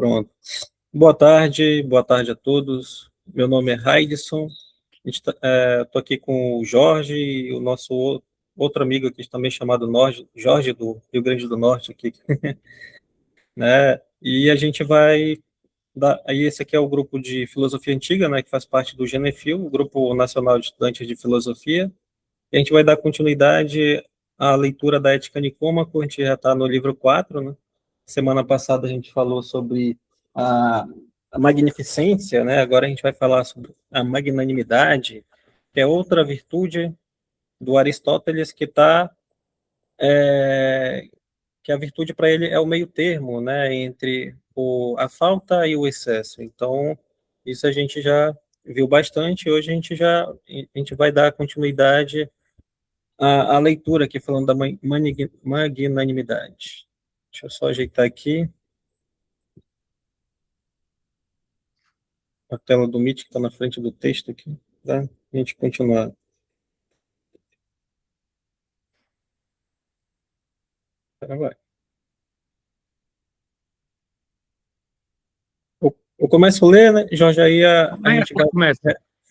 Pronto. Boa tarde a todos. Meu nome é Raidson. Estou aqui com o Jorge e o nosso outro amigo aqui também chamado Jorge do Rio Grande do Norte aqui, né? E a gente vai aí esse aqui é o grupo de filosofia antiga, né, que faz parte do Genefil, o Grupo Nacional de Estudantes de Filosofia. E a gente vai dar continuidade à leitura da Ética Nicômaco. A gente já está no livro 4, né? Semana passada a gente falou sobre a, a magnificência, né? Agora a gente vai falar sobre a magnanimidade, que é outra virtude do Aristóteles que a virtude para ele é o meio termo, né? Entre a falta e o excesso. Então, isso a gente já viu bastante. Hoje a gente vai dar continuidade à leitura aqui falando da magnanimidade. Deixa eu só ajeitar aqui a tela do Meet que está na frente do texto aqui, tá? A gente continuar. Vai. Eu começo a ler, né, Jorge, aí a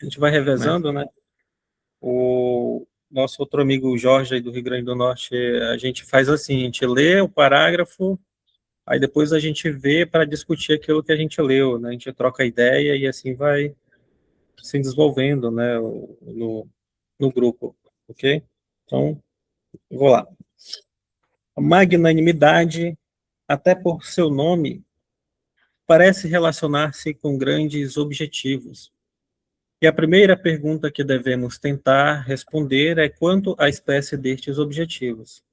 gente vai revezando, né? O nosso outro amigo Jorge aí do Rio Grande do Norte, a gente faz assim, a gente lê o parágrafo, aí depois a gente vê para discutir aquilo que a gente leu, né? A gente troca ideia e assim vai se desenvolvendo, né, no grupo, ok? Então, vou lá. A magnanimidade, até por seu nome, parece relacionar-se com grandes objetivos. E a primeira pergunta que devemos tentar responder é quanto à espécie destes objetivos.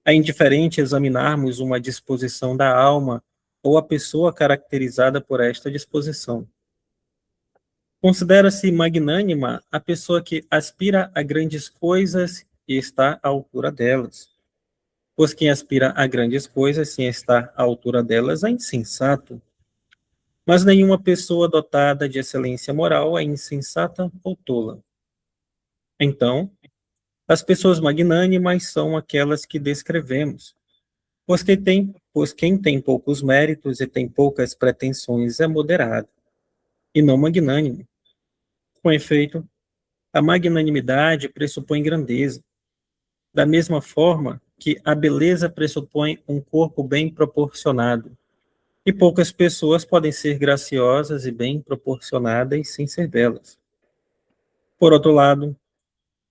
É indiferente examinarmos uma disposição da alma ou a pessoa caracterizada por esta disposição. Considera-se magnânima a pessoa que aspira a grandes coisas e está à altura delas. Pois quem aspira a grandes coisas sem estar à altura delas é insensato. Mas nenhuma pessoa dotada de excelência moral é insensata ou tola. Então, as pessoas magnânimas são aquelas que descrevemos, pois quem tem poucos méritos e tem poucas pretensões é moderado, e não magnânimo. Com efeito, a magnanimidade pressupõe grandeza, da mesma forma que a beleza pressupõe um corpo bem proporcionado, e poucas pessoas podem ser graciosas e bem proporcionadas sem ser belas. Por outro lado,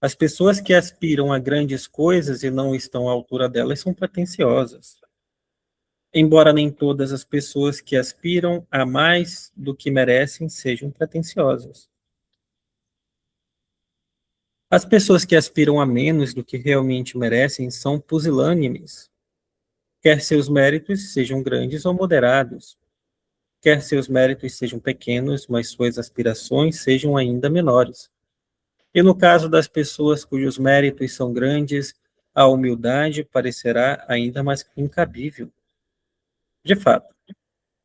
as pessoas que aspiram a grandes coisas e não estão à altura delas são pretensiosas. Embora nem todas as pessoas que aspiram a mais do que merecem sejam pretensiosas. As pessoas que aspiram a menos do que realmente merecem são pusilânimes, quer seus méritos sejam grandes ou moderados, quer seus méritos sejam pequenos, mas suas aspirações sejam ainda menores. E no caso das pessoas cujos méritos são grandes, a humildade parecerá ainda mais incabível. De fato,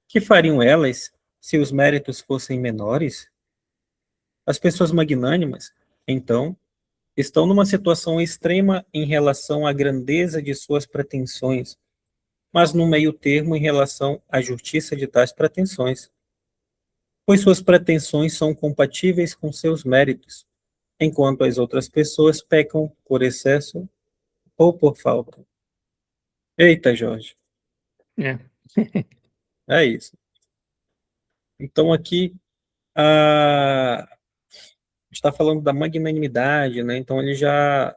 que fariam elas se os méritos fossem menores? As pessoas magnânimas, então, estão numa situação extrema em relação à grandeza de suas pretensões, mas no meio termo em relação à justiça de tais pretensões, pois suas pretensões são compatíveis com seus méritos, enquanto as outras pessoas pecam por excesso ou por falta. Eita, Jorge. É. É isso. Então aqui a está falando da magnanimidade, né? Então ele já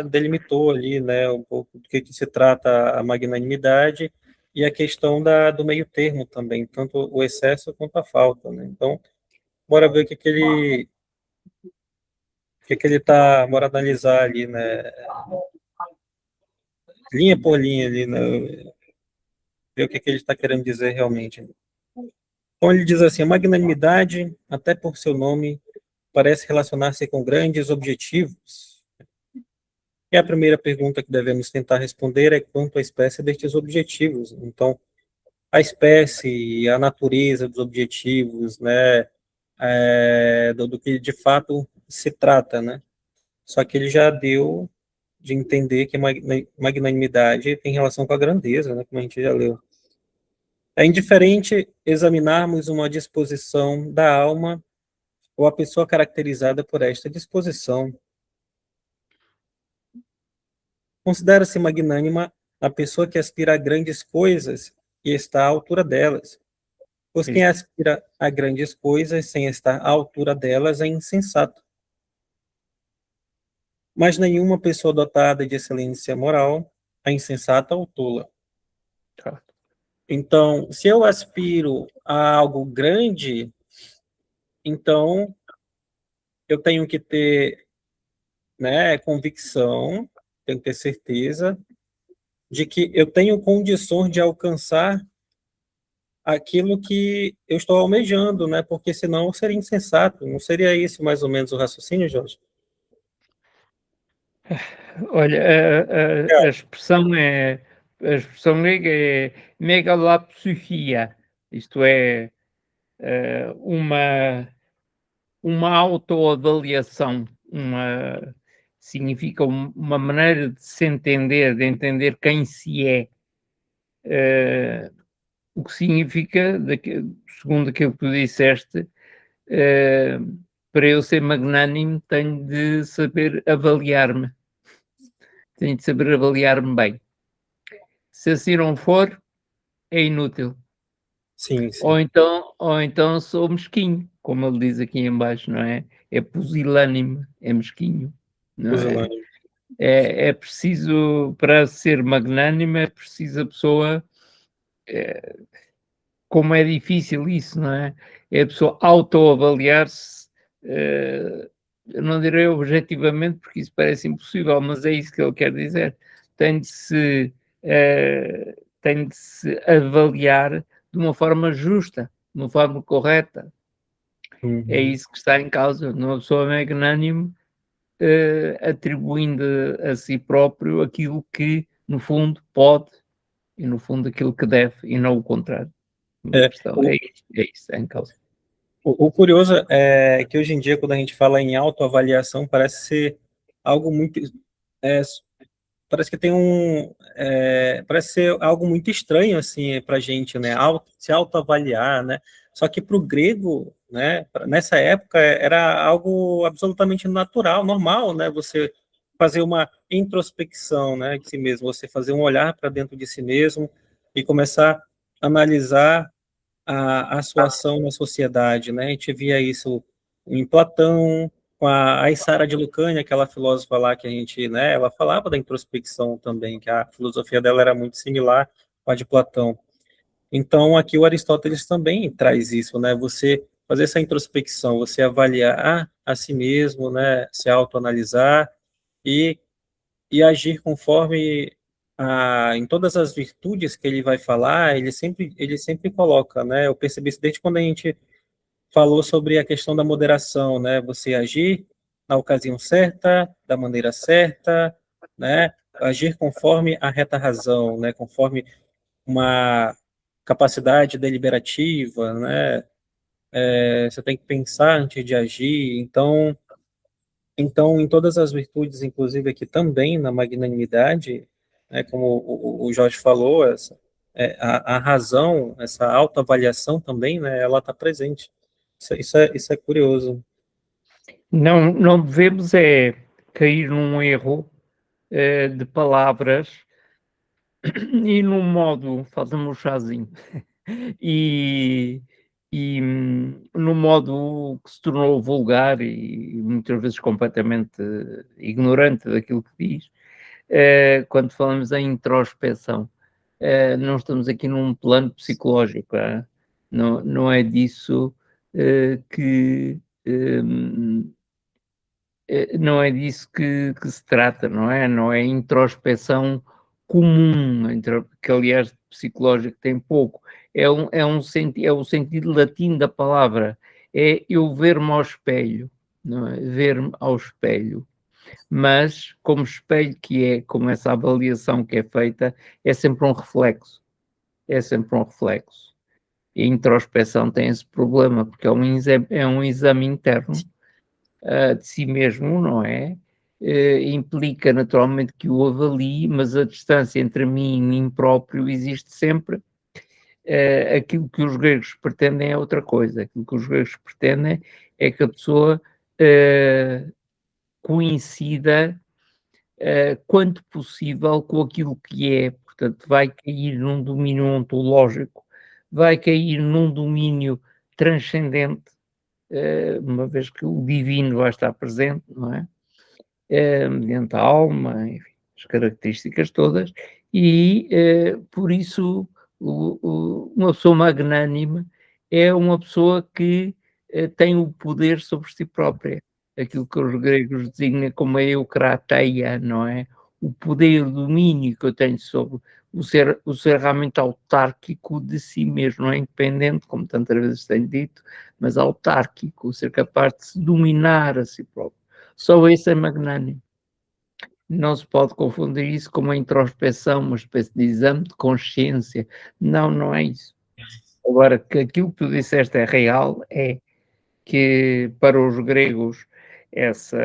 delimitou ali, né, um pouco do que se trata a magnanimidade e a questão do meio termo também, tanto o excesso quanto a falta, né? Então, bora ver o que ele tá, bora analisar ali, né, linha por linha ali, né, ver o que ele está querendo dizer realmente. Então ele diz assim, a magnanimidade, até por seu nome, parece relacionar-se com grandes objetivos. E a primeira pergunta que devemos tentar responder é quanto à espécie destes objetivos. Então, a espécie, a natureza dos objetivos, né, do que de fato se trata, né? Só que ele já deu de entender que magnanimidade tem relação com a grandeza, né, como a gente já leu. É indiferente examinarmos uma disposição da alma ou a pessoa caracterizada por esta disposição. Considera-se magnânima a pessoa que aspira a grandes coisas e está à altura delas, pois quem aspira a grandes coisas sem estar à altura delas é insensato. Mas nenhuma pessoa dotada de excelência moral é insensata ou tola. Então, se eu aspiro a algo grande, então eu tenho que ter, né, convicção, tenho que ter certeza de que eu tenho condições de alcançar aquilo que eu estou almejando, né? Porque senão seria insensato. Não seria isso mais ou menos o raciocínio, Jorge? Olha, a expressão grega é megalopsychia, isto é, uma autoavaliação, significa uma maneira de se entender, de entender quem se é, o que significa, segundo aquilo que tu disseste, para eu ser magnânimo tenho de saber avaliar-me, tenho de saber avaliar-me bem. Se assim não for, é inútil. Sim, Ou então sou mesquinho, como ele diz aqui embaixo, não é? É pusilânime, é mesquinho, não é? pusilânime. É preciso, para ser magnânimo, é preciso a pessoa, como é difícil isso, não é? É a pessoa autoavaliar-se, eu não direi objetivamente, porque isso parece impossível, mas é isso que ele quer dizer. Tem de se avaliar de uma forma justa, de uma forma correta. É isso que está em causa. Uma pessoa magnânime, atribuindo a si próprio aquilo que, no fundo, pode e, no fundo, aquilo que deve e não o contrário. A É, questão é isso, é em causa. o curioso é que hoje em dia, quando a gente fala em autoavaliação, parece ser algo muito. É, parece que tem um. Parece ser algo muito estranho, assim, para a gente, né? Se autoavaliar, né? Só que para o grego, né, nessa época, era algo absolutamente natural, normal, né? Você fazer uma introspecção, né, de si mesmo, você fazer um olhar para dentro de si mesmo e começar a analisar a sua ação na sociedade, né? A gente via isso em Platão, com a Aissara de Lucânia, aquela filósofa lá que a gente, né, ela falava da introspecção também, que a filosofia dela era muito similar com a de Platão. Então, aqui o Aristóteles também traz isso, né? Você fazer essa introspecção, você avaliar a si mesmo, né, se autoanalisar e agir conforme em todas as virtudes que ele vai falar, ele sempre coloca, né? Eu percebi isso desde quando a gente falou sobre a questão da moderação, né? Você agir na ocasião certa, da maneira certa, né? Agir conforme a reta razão, né? Conforme uma capacidade deliberativa, né? Você tem que pensar antes de agir. Então, em todas as virtudes, inclusive aqui também na magnanimidade, né, como o Jorge falou, a razão, essa autoavaliação também, né, ela está presente. Isso é curioso. Não devemos cair num erro de palavras e num modo, faz-me um chazinho, e, num modo que se tornou vulgar e muitas vezes completamente ignorante daquilo que diz, quando falamos em introspeção. Não estamos aqui num plano psicológico, não é disso que não é disso que se trata, não é? Não é introspeção comum, que aliás psicológico tem pouco, é o sentido latino da palavra, é eu ver-me ao espelho, não é? Ver-me ao espelho, mas como espelho que é, como essa avaliação que é feita, é sempre um reflexo, é sempre um reflexo. E a introspeção tem esse problema, porque é um exame interno de si mesmo, não é? implica naturalmente que o avalie, mas a distância entre mim e mim próprio existe sempre. Aquilo que os gregos pretendem é outra coisa. Aquilo que os gregos pretendem é que a pessoa coincida quanto possível com aquilo que é. Portanto, vai cair num domínio ontológico, vai cair num domínio transcendente, uma vez que o divino vai estar presente, não é? Mediante a alma, enfim, as características todas, e por isso uma pessoa magnânime é uma pessoa que tem o poder sobre si própria, aquilo que os gregos designam como a eucrateia, não é? O poder, o domínio que eu tenho sobre o ser realmente autárquico de si mesmo, não é independente, como tantas vezes tenho dito, mas autárquico, o ser capaz de se dominar a si próprio. Só esse é magnânimo. Não se pode confundir isso com uma introspeção, uma espécie de exame de consciência. Não, não é isso. Agora, que aquilo que tu disseste é real, é que para os gregos essa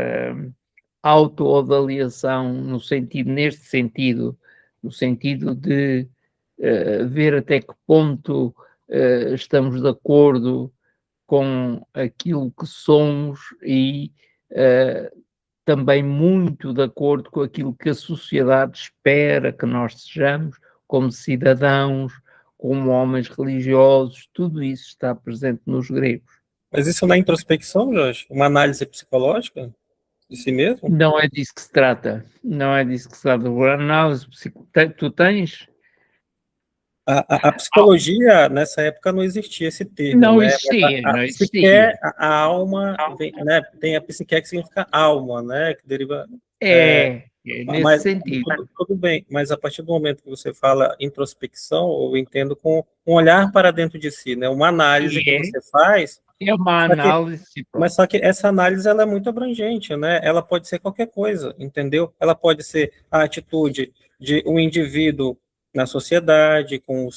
autoavaliação no sentido, neste sentido, no sentido de ver até que ponto estamos de acordo com aquilo que somos e também muito de acordo com aquilo que a sociedade espera que nós sejamos, como cidadãos, como homens religiosos, tudo isso está presente nos gregos. Mas isso não é introspecção, Jorge? Uma análise psicológica de si mesmo? Não é disso que se trata, não é disso que se trata. A análise tu tens? A psicologia, nessa época, não existia esse termo, Não né? existia, A não psique, existia. a alma, vem, né? Tem a psique que significa alma, né? Que deriva... Nesse Mas sentido. tudo bem, mas a partir do momento que você fala introspecção, eu entendo com um olhar para dentro de si, né? Uma análise que você faz, É uma só que, análise de si mas próprio. só que essa análise ela é muito abrangente, né? Ela pode ser qualquer coisa, entendeu? Ela pode ser a atitude de um indivíduo na sociedade, com o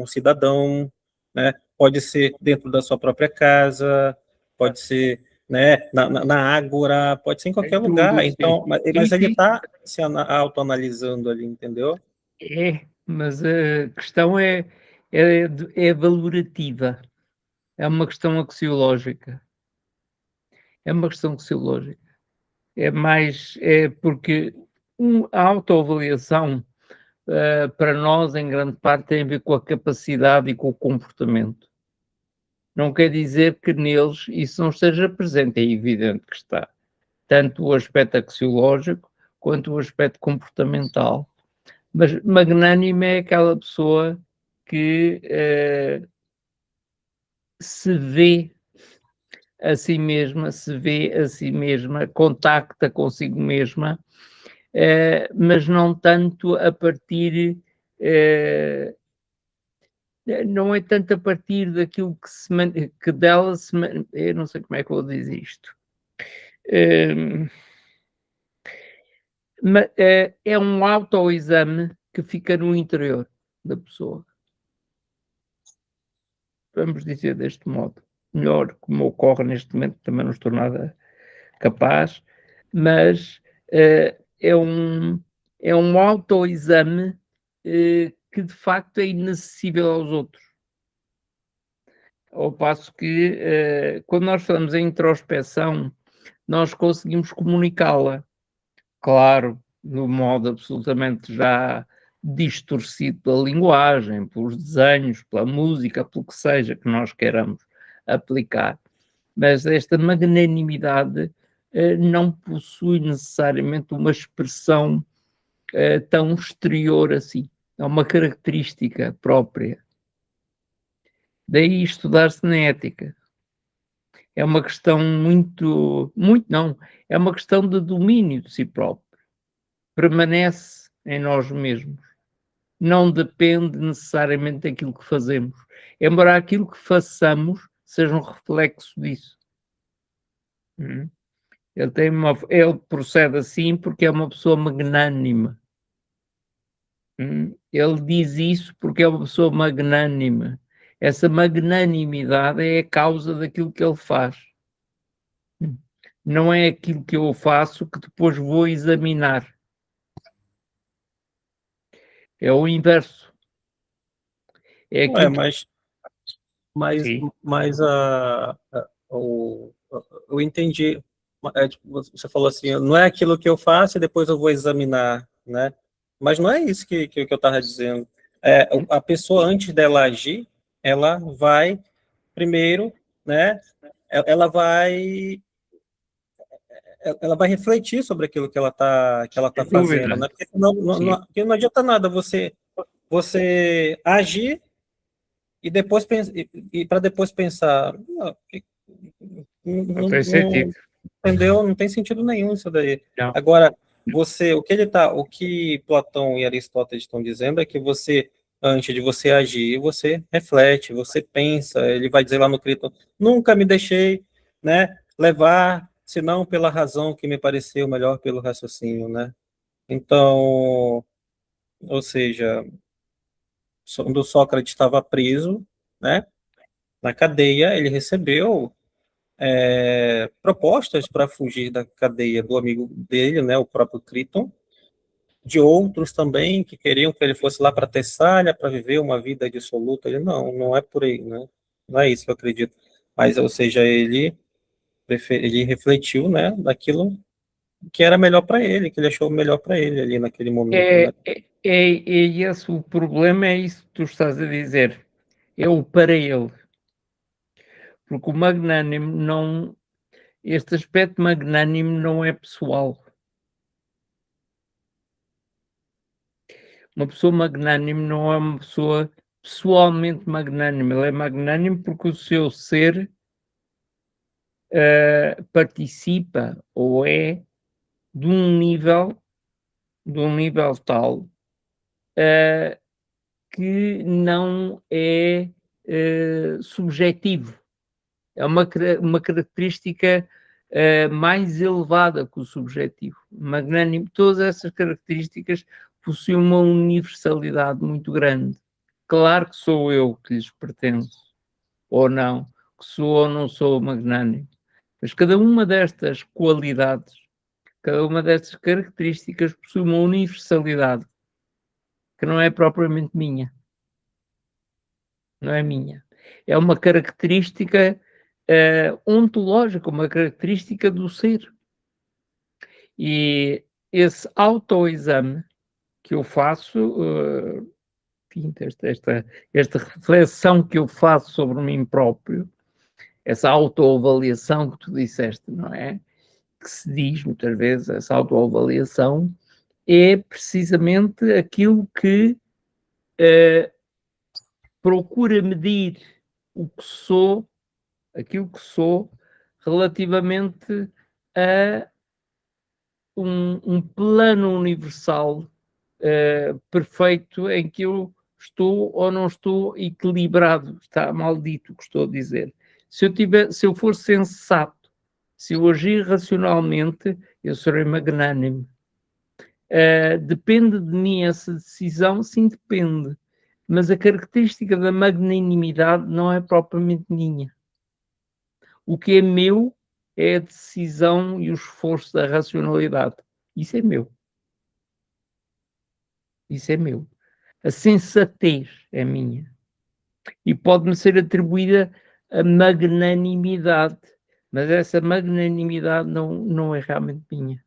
cidadão, né? Pode ser dentro da sua própria casa, pode ser, né, na ágora, pode ser em qualquer Tudo, lugar. sim. Então, Sim, mas ele sim. está se autoanalisando ali, entendeu? Mas a questão é valorativa. É uma questão axiológica. É uma questão axiológica. É porque a autoavaliação, para nós, em grande parte, tem a ver com a capacidade e com o comportamento. Não quer dizer que neles isso não esteja presente, é evidente que está. Tanto o aspecto axiológico quanto o aspecto comportamental. Mas magnânime é aquela pessoa que se vê a si mesma, se vê a si mesma, contacta consigo mesma, mas não tanto a partir, não é tanto a partir daquilo que dela se, eu não sei como é que eu vou dizer isto. É um autoexame que fica no interior da pessoa. Vamos dizer deste modo. Melhor como ocorre neste momento, também não estou nada capaz, mas é um autoexame que de facto é inacessível aos outros. Ao passo que quando nós falamos em introspeção, nós conseguimos comunicá-la. Claro, no modo absolutamente já distorcido pela linguagem, pelos desenhos, pela música, pelo que seja que nós queiramos aplicar. Mas esta magnanimidade não possui necessariamente uma expressão tão exterior assim. É uma característica própria. Daí estudar-se na ética. É uma questão muito não, é uma questão de domínio de si próprio. Permanece em nós mesmos. Não depende necessariamente daquilo que fazemos. Embora aquilo que façamos seja um reflexo disso. Ele procede assim porque é uma pessoa magnânima. Ele diz isso porque é uma pessoa magnânima. Essa magnanimidade é a causa daquilo que ele faz. não é aquilo que eu faço que depois vou examinar. É o inverso. É Ué, aquilo que... Sim. mas eu entendi. Tipo, você falou assim, não é aquilo que eu faço e depois eu vou examinar, né? Mas não é isso que eu estava dizendo. A pessoa, antes dela agir, ela vai primeiro, né? Ela vai refletir sobre aquilo que ela tá Sem dúvida. fazendo, né? Porque senão, Sim. porque não adianta nada você agir e depois e para depois pensar, não, Não não, tem sentido. entendeu? Não tem sentido nenhum isso daí. Não. Agora, o que Platão e Aristóteles estão dizendo é que você, antes de você agir, você reflete, você pensa. Ele vai dizer lá no Criton, nunca me deixei, né, levar, senão pela razão que me pareceu melhor pelo raciocínio, né? Então, ou seja, quando Sócrates estava preso, né, na cadeia, ele recebeu propostas para fugir da cadeia do amigo dele, né, o próprio Criton, de outros também que queriam que ele fosse lá para Tessália para viver uma vida dissoluta. Ele não é por aí, né? Não é isso que eu acredito. Mas, ou seja, ele refletiu, né, daquilo que era melhor para ele, que ele achou melhor para ele ali naquele momento, É, né? é esse o problema, é isso que tu estás a dizer. É o para ele. Porque o magnânimo não... Este aspecto magnânimo não é pessoal. Uma pessoa magnânime não é uma pessoa pessoalmente magnânime. Ele é magnânimo porque o seu ser participa ou é de um nível tal que não é subjetivo. É uma característica mais elevada que o subjetivo. Magnânimo, todas essas características possuem uma universalidade muito grande. Claro que sou eu que lhes pertenço, ou não, que sou ou não sou magnânimo. Mas cada uma destas qualidades, cada uma destas características possui uma universalidade que não é propriamente minha. Não é minha. É uma característica ontológica, uma característica do ser. E esse autoexame que eu faço, esta reflexão que eu faço sobre mim próprio, essa autoavaliação que tu disseste, não é? Que se diz muitas vezes, essa autoavaliação, é precisamente aquilo que procura medir o que sou, aquilo que sou, relativamente a um plano universal perfeito em que eu estou ou não estou equilibrado. Está maldito o que estou a dizer. Se eu for sensato, se eu agir racionalmente, eu serei magnânime. Depende de mim essa decisão? Sim, depende. Mas a característica da magnanimidade não é propriamente minha. O que é meu é a decisão e o esforço da racionalidade. Isso é meu. Isso é meu. A sensatez é minha. E pode-me ser atribuída a magnanimidade, mas essa magnanimidade não é realmente minha.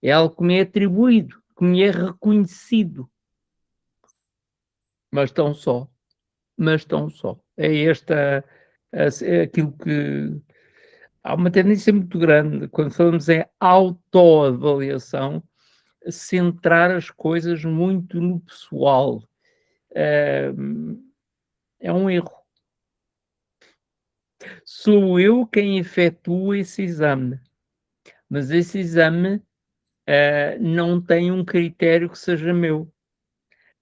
É algo que me é atribuído, que me é reconhecido, mas tão só. Mas tão só. É aquilo que... Há uma tendência muito grande, quando falamos em autoavaliação, centrar as coisas muito no pessoal. É um erro. Sou eu quem efetua esse exame, mas esse exame não tem um critério que seja meu.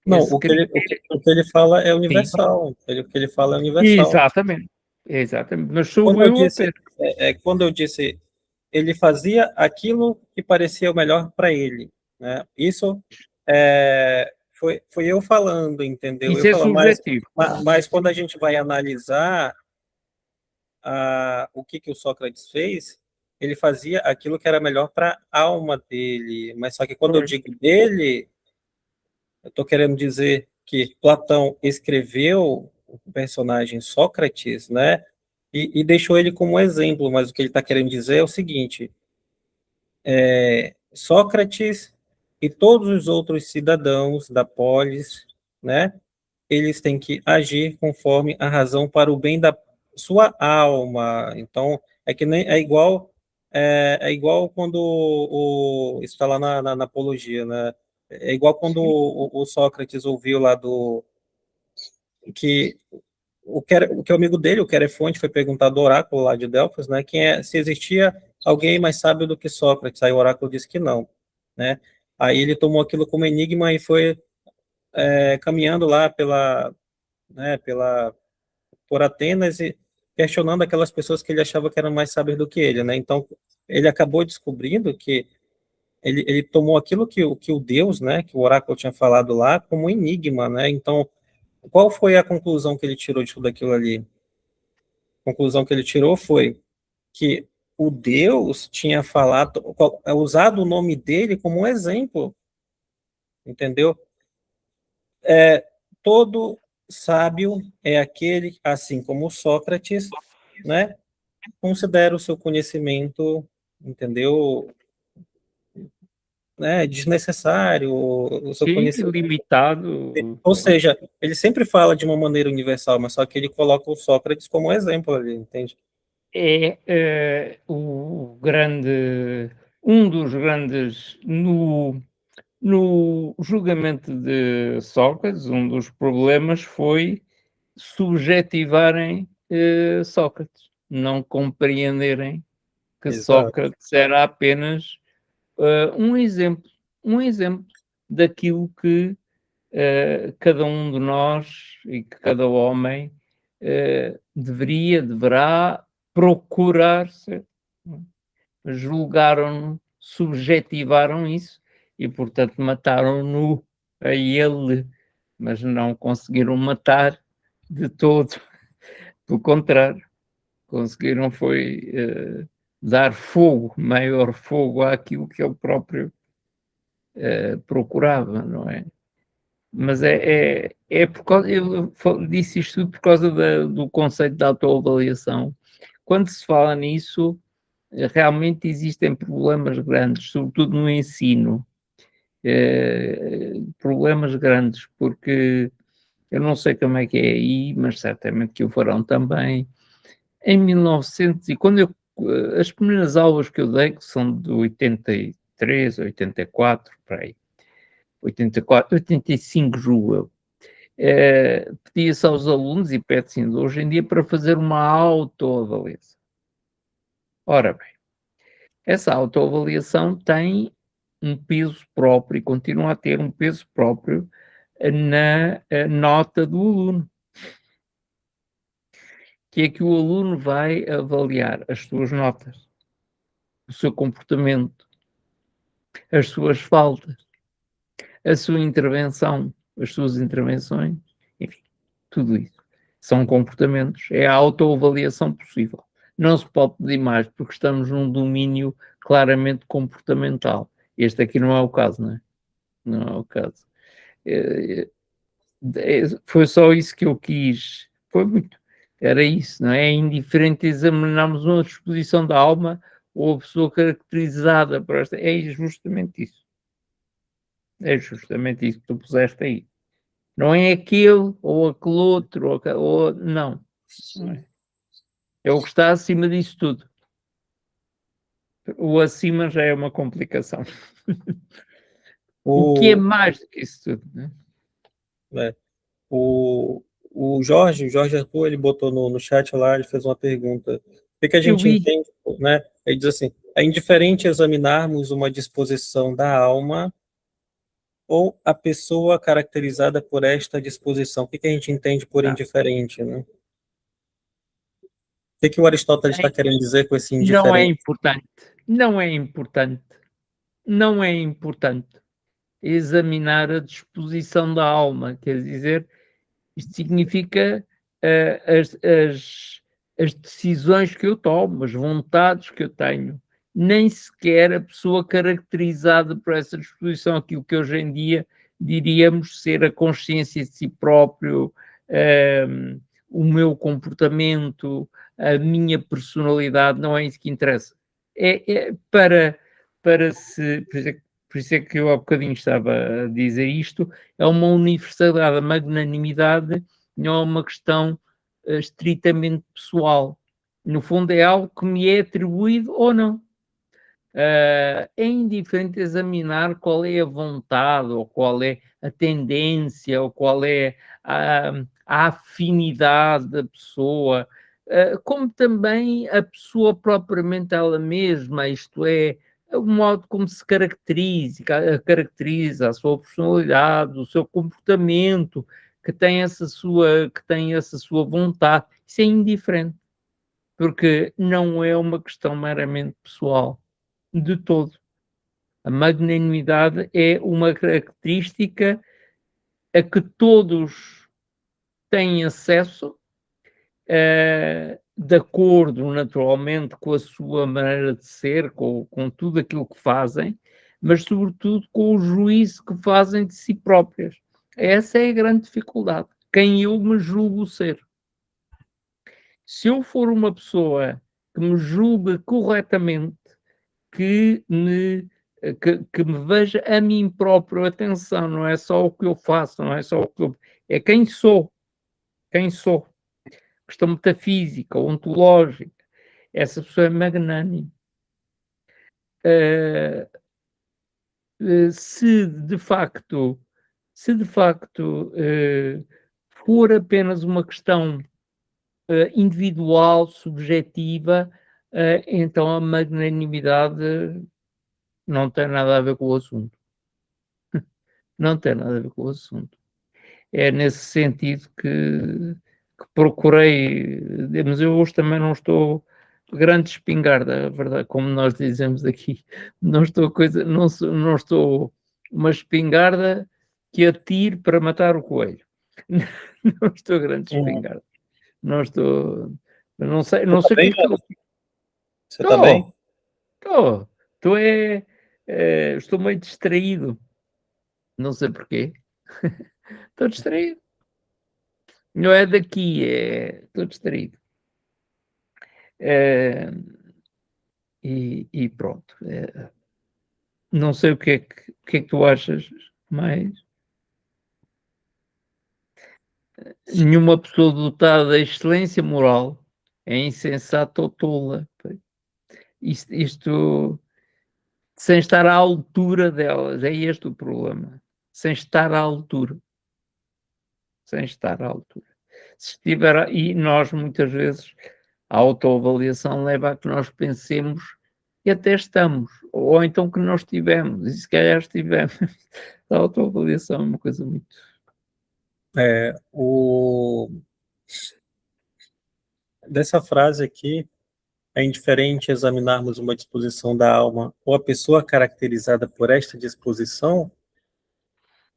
Não, Esse o que ele, o critério, que, o que ele fala é sim, universal. O que ele fala é universal. exatamente, exatamente, mas sou Quando eu eu disse, apenas. quando eu disse, ele fazia aquilo que parecia o melhor para ele, né? Isso foi eu falando, entendeu? Eu Isso é falo, mas, subjetivo. mas quando a gente vai analisar o que o Sócrates fez, ele fazia aquilo que era melhor para a alma dele. Mas só que quando eu Pois. digo dele, eu estou querendo dizer que Platão escreveu o personagem Sócrates, né? E deixou ele como exemplo, mas o que ele está querendo dizer é o seguinte: Sócrates e todos os outros cidadãos da polis, né? Eles têm que agir conforme a razão para o bem da sua alma. Então, é que nem é igual quando está lá na apologia, né? É igual quando Sim, o Sócrates ouviu lá do que o amigo dele, o Querefonte, foi perguntar do oráculo lá de Delfos, né? Se existia alguém mais sábio do que Sócrates. Aí o oráculo disse que não, né? Aí ele tomou aquilo como enigma e foi caminhando lá por Atenas e questionando aquelas pessoas que ele achava que eram mais sábias do que ele, né? Então, ele acabou descobrindo que ele tomou aquilo que o Deus, né, que o oráculo tinha falado lá, como um enigma, né? Então, qual foi a conclusão que ele tirou de tudo aquilo ali? A conclusão que ele tirou foi que o Deus tinha falado, usado o nome dele como um exemplo, entendeu? Todo sábio é aquele, assim como Sócrates, né, considera o seu conhecimento, entendeu, né, desnecessário, o seu sim, conhecimento. limitado. Ou seja, ele sempre fala de uma maneira universal, mas só que ele coloca o Sócrates como exemplo ali, entende? É um dos grandes, no julgamento de Sócrates, um dos problemas foi subjetivarem Sócrates, não compreenderem que Exato. Sócrates era apenas um exemplo daquilo que cada um de nós e que cada homem deverá procurar ser. Julgaram-no, subjetivaram isso e, portanto, mataram-no a ele, mas não conseguiram matar de todo. Pelo contrário, conseguiram foi dar fogo, maior fogo àquilo que ele próprio procurava, não é? Mas é por causa, eu disse isto tudo por causa do conceito da autoavaliação. Quando se fala nisso, realmente existem problemas grandes, sobretudo no ensino. Problemas grandes, porque eu não sei como é que é aí, mas certamente que o farão também. Em 1900, e quando as primeiras aulas que eu dei, que são de 83, 84, para aí, 84, 85, julgo eu, pedia-se aos alunos, e pede-se ainda hoje em dia, para fazer uma autoavaliação. Ora bem, essa autoavaliação tem um peso próprio e continua a ter um peso próprio na nota do aluno, que é que o aluno vai avaliar as suas notas, o seu comportamento, as suas faltas, a sua intervenção, as suas intervenções, enfim, tudo isso. São comportamentos, é a autoavaliação possível. Não se pode pedir mais, porque estamos num domínio claramente comportamental. Este aqui não é o caso, não é? Não é o caso. Foi só isso que eu quis. Foi muito. Era isso, não é? É indiferente examinarmos uma disposição da alma ou a pessoa caracterizada por esta. É justamente isso. É justamente isso que tu puseste aí. Não é aquele ou aquele outro, não. Não é. É o que está acima disso tudo. O acima já é uma complicação. O que é O, mais do que isso tudo, né? né, o Jorge Arthur, ele botou no chat lá, ele fez uma pergunta. O que a Eu gente vi. entende, né? Ele diz assim, é indiferente examinarmos uma disposição da alma ou a pessoa caracterizada por esta disposição. O que a gente entende por Tá. indiferente, né? O que o Aristóteles está querendo dizer com esse Não é indiferente? importante. Não é importante. Não é importante examinar a disposição da alma, quer dizer, isto significa uh, as, as, as decisões que eu tomo, as vontades que eu tenho, nem sequer a pessoa caracterizada por essa disposição, aquilo que hoje em dia diríamos ser a consciência de si próprio, o meu comportamento, a minha personalidade, não é isso que interessa. É para se, por isso é que eu há bocadinho estava a dizer isto, é uma universalidade, a magnanimidade não é uma questão estritamente pessoal. No fundo é algo que me é atribuído ou não. É indiferente examinar qual é a vontade, ou qual é a tendência, ou qual é a afinidade da pessoa, como também a pessoa propriamente ela mesma, isto é, o modo como se caracteriza a sua personalidade, o seu comportamento, que tem essa sua vontade. Isso é indiferente, porque não é uma questão meramente pessoal de todo. A magnanimidade é uma característica a que todos têm acesso, de acordo naturalmente com a sua maneira de ser, com tudo aquilo que fazem, mas sobretudo com o juízo que fazem de si próprias. Essa é a grande dificuldade. Quem eu me julgo ser. Se eu for uma pessoa que me julga corretamente, que que me veja a mim próprio, atenção, não é só o que eu faço, não é só o que eu, é quem sou, questão metafísica, ontológica, essa pessoa é magnânime. Uh, se de facto, for apenas uma questão individual, subjetiva, então a magnanimidade não tem nada a ver com o assunto. Não tem nada a ver com o assunto. É nesse sentido que procurei, mas eu hoje também não estou grande espingarda, a verdade, como nós dizemos aqui, não estou não estou uma espingarda que atire para matar o coelho. Não estou grande espingarda. Não estou, Você não tá sei o que é bem, que estou. Jota? Você tá bem? Estou, estou estou meio distraído, não sei porquê. Estou distraído. Não é daqui, estou distraído. E pronto. Não sei o que é que tu achas, mas nenhuma pessoa dotada da excelência moral é insensata ou tola. Isto sem estar à altura delas, é este o problema. Sem estar à altura. Sem estar à altura. Se estiver, e nós muitas vezes a autoavaliação leva a que nós pensemos que até estamos, ou então que não estivemos, e se calhar estivemos. A autoavaliação é uma coisa muito. Dessa frase aqui, é indiferente examinarmos uma disposição da alma ou a pessoa caracterizada por esta disposição,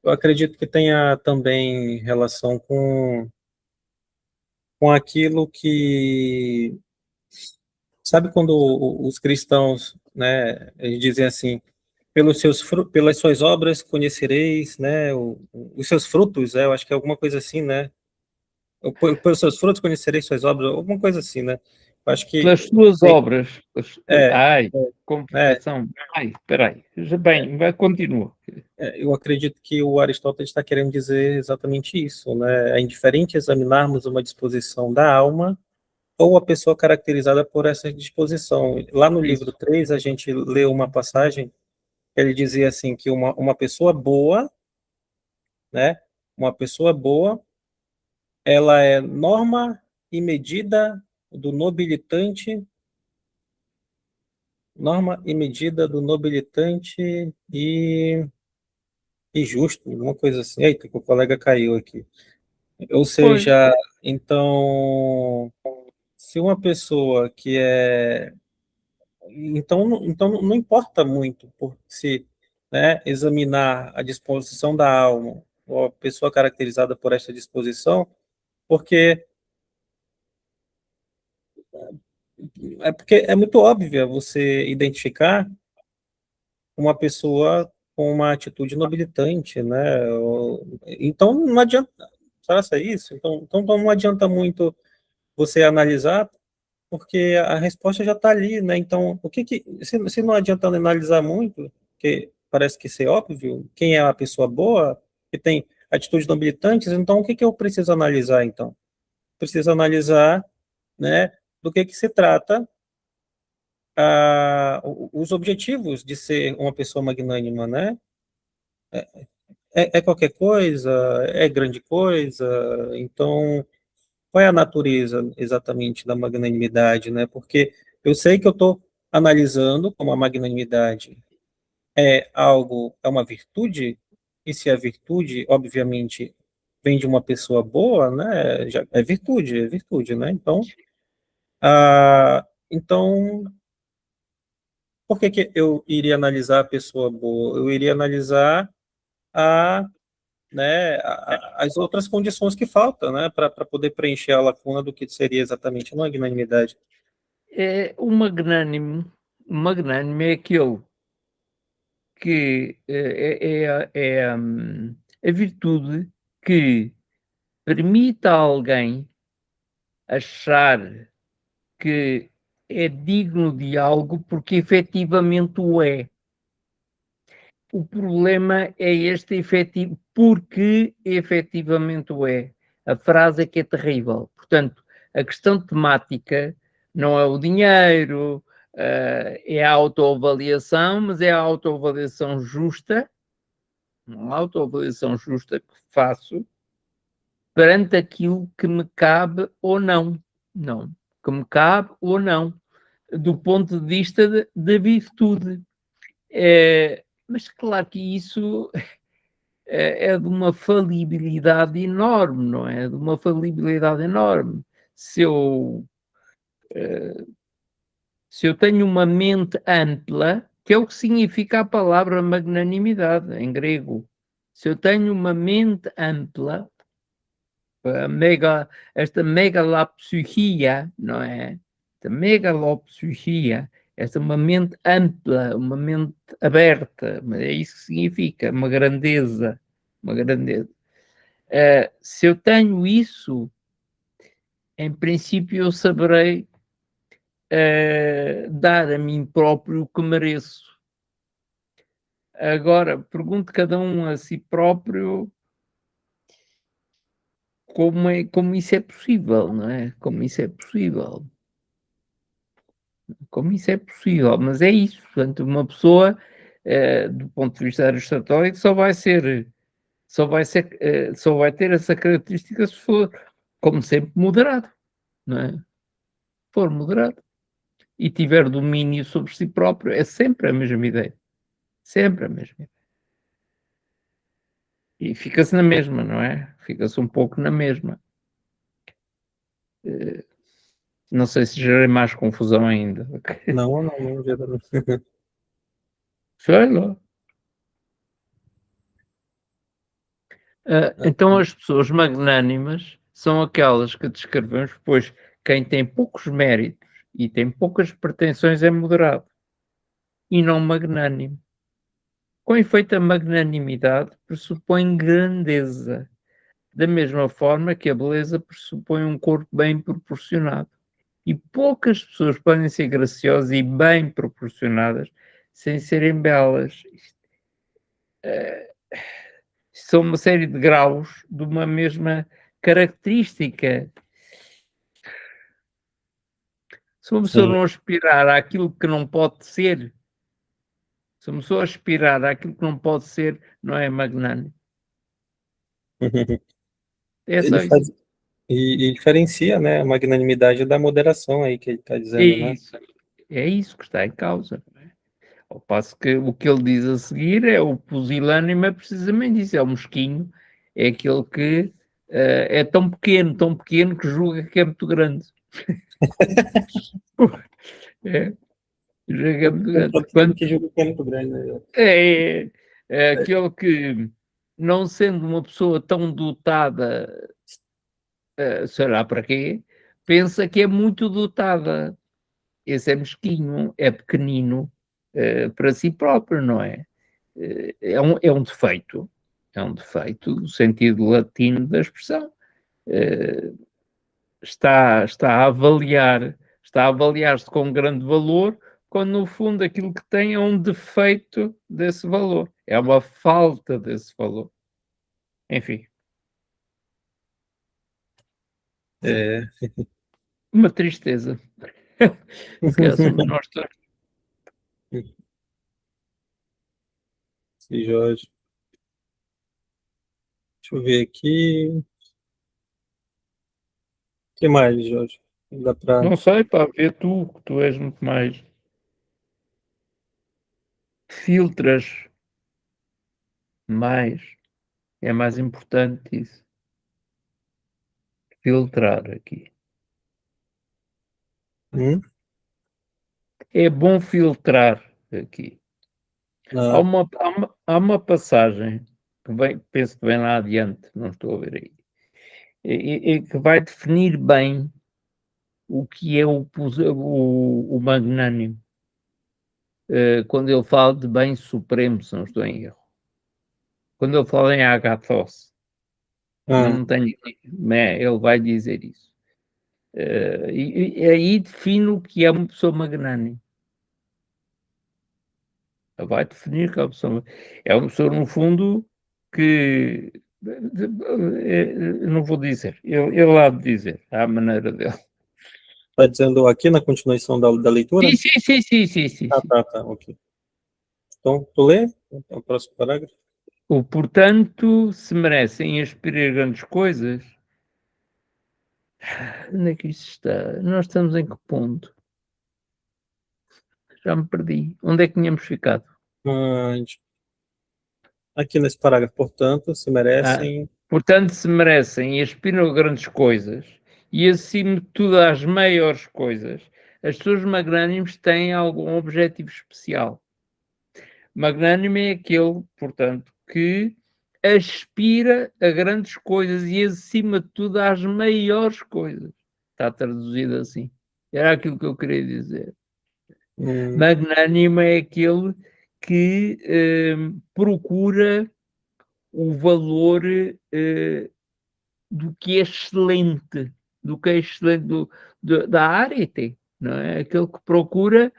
eu acredito que tenha também relação com aquilo que. Sabe quando os cristãos, né, eles dizem assim, pelas suas obras conhecereis, né, os seus frutos, eu acho que é alguma coisa assim, né, pelos seus frutos conhecereis suas obras, alguma coisa assim, né, eu acho que Pelas suas tem, obras. é, Ai, é, complicação. Ai, espera aí. Já bem, vai, continua. eu acredito que o Aristóteles está querendo dizer exatamente isso, né, é indiferente examinarmos uma disposição da alma ou a pessoa caracterizada por essa disposição. Lá no livro Isso. 3 a gente leu uma passagem. Ele dizia assim que uma pessoa boa, né? Uma pessoa boa, ela é norma e medida do nobilitante, norma e medida do nobilitante e justo, uma coisa assim. Eita, que o colega caiu aqui. Ou Pois, seja, então, se uma pessoa que é então não importa muito por se, né, examinar a disposição da alma ou a pessoa caracterizada por esta disposição, porque É porque é muito óbvio você identificar uma pessoa com uma atitude nobilitante, né? Então não adianta, faça isso. Então não adianta muito você analisar, porque a resposta já está ali, né? Então, se não adianta analisar muito, porque parece que ser óbvio, quem é a pessoa boa, que tem atitudes nobilitantes, então o que eu preciso analisar, então? Preciso analisar, né, do que se trata os objetivos de ser uma pessoa magnânima, né? É qualquer coisa? É grande coisa? Então, qual é a natureza exatamente da magnanimidade, né? Porque eu sei que eu estou analisando como a magnanimidade é uma virtude, e se a virtude, obviamente, vem de uma pessoa boa, né? Já é virtude, né? Então, por que que eu iria analisar a pessoa boa? Eu iria analisar a, né, as outras condições que faltam, né, para poder preencher a lacuna do que seria exatamente a magnanimidade. O magnânimo é aquele que a virtude que permite a alguém achar que é digno de algo porque efetivamente o é. O problema é este efetivo, porque efetivamente o é. A frase é que é terrível. Portanto, a questão temática não é o dinheiro, é a autoavaliação, mas é a autoavaliação justa, uma autoavaliação justa que faço perante aquilo que me cabe ou não. Não, que me cabe ou não, do ponto de vista da virtude. Mas claro que isso é de uma falibilidade enorme, não é? De uma falibilidade enorme. Se eu, se eu tenho uma mente ampla, que é o que significa a palavra magnanimidade em grego, se eu tenho uma mente ampla, esta megalopsychia, não é? Esta megalopsychia, esta é uma mente ampla, uma mente aberta, mas é isso que significa, uma grandeza, uma grandeza. Se eu tenho isso, em princípio eu saberei dar a mim próprio o que mereço. Agora, pergunto cada um a si próprio como isso é possível, não é? Como isso é possível. Como isso é possível, mas é isso. Portanto, uma pessoa, do ponto de vista aristotélico, só vai ter essa característica se for, como sempre, moderado, não é? Se for moderado e tiver domínio sobre si próprio, é sempre a mesma ideia. Sempre a mesma ideia. E fica-se na mesma, não é? Fica-se um pouco na mesma. Não sei se gerei mais confusão ainda. Não, geralmente. Sei lá. Então as pessoas magnânimas são aquelas que descrevemos, pois quem tem poucos méritos e tem poucas pretensões é moderado e não magnânimo. Com efeito, a magnanimidade pressupõe grandeza, da mesma forma que a beleza pressupõe um corpo bem proporcionado. E poucas pessoas podem ser graciosas e bem proporcionadas sem serem belas. São uma série de graus de uma mesma característica. Se uma pessoa Sim. não aspirar àquilo que não pode ser, se uma pessoa aspirar àquilo que não pode ser, não é magnânimo. É Ele só isso. faz, e diferencia, né, a magnanimidade da moderação aí que ele está É dizendo, né? isso. É isso que está em causa. Ao passo que o que ele diz a seguir é o pusilânime, é precisamente isso, é o mesquinho, é aquele que é tão pequeno que julga que é muito grande. É, julga que é muito grande. Tudo que julga que é muito grande, né? É aquele que, não sendo uma pessoa tão dotada, sei lá para quê, pensa que é muito dotada. esse é mesquinho, é pequenino para si próprio, não é? É um defeito, do sentido latino da expressão. Está a avaliar-se com grande valor, quando no fundo aquilo que tem é um defeito desse valor, é uma falta desse valor. Enfim, É. uma tristeza. Se calhar somos nós todos. Sim, Jorge. Deixa eu ver aqui. O que mais, Jorge? Dá para. Não sei, pá, vê tu, que tu és muito mais. Filtras mais, é mais importante isso. Filtrar aqui. É bom filtrar aqui. Ah, Há uma passagem que vem, penso que vem lá adiante, não estou a ver aí, e que vai definir bem o que é o magnânimo, quando ele fala de bem supremo, se não estou em erro. Quando ele fala em agathos, ah, não tenho, ele vai dizer isso. E aí define o que é uma pessoa magnânime. Vai definir que é uma pessoa, no fundo, que não vou dizer, ele há de dizer, à maneira dele. tá dizendo aqui na continuação da leitura? Sim. Tá, ok. Então, tu lê o próximo parágrafo? O portanto, se merecem aspirar grandes coisas, onde é que isso está? Nós estamos em que ponto? Já me perdi. Onde é que tínhamos ficado? Ah, aqui nesse parágrafo, portanto, se merecem. Portanto, se merecem e aspiram a grandes coisas, e acima de tudo às maiores coisas, as pessoas magnânimes têm algum objetivo especial. Magnânimo é aquele, portanto, que aspira a grandes coisas e acima de tudo às maiores coisas. Está traduzido assim. Era aquilo que eu queria dizer. hum, Magnânimo é aquele que procura o valor do que é excelente, da arete, não é? Aquele que procura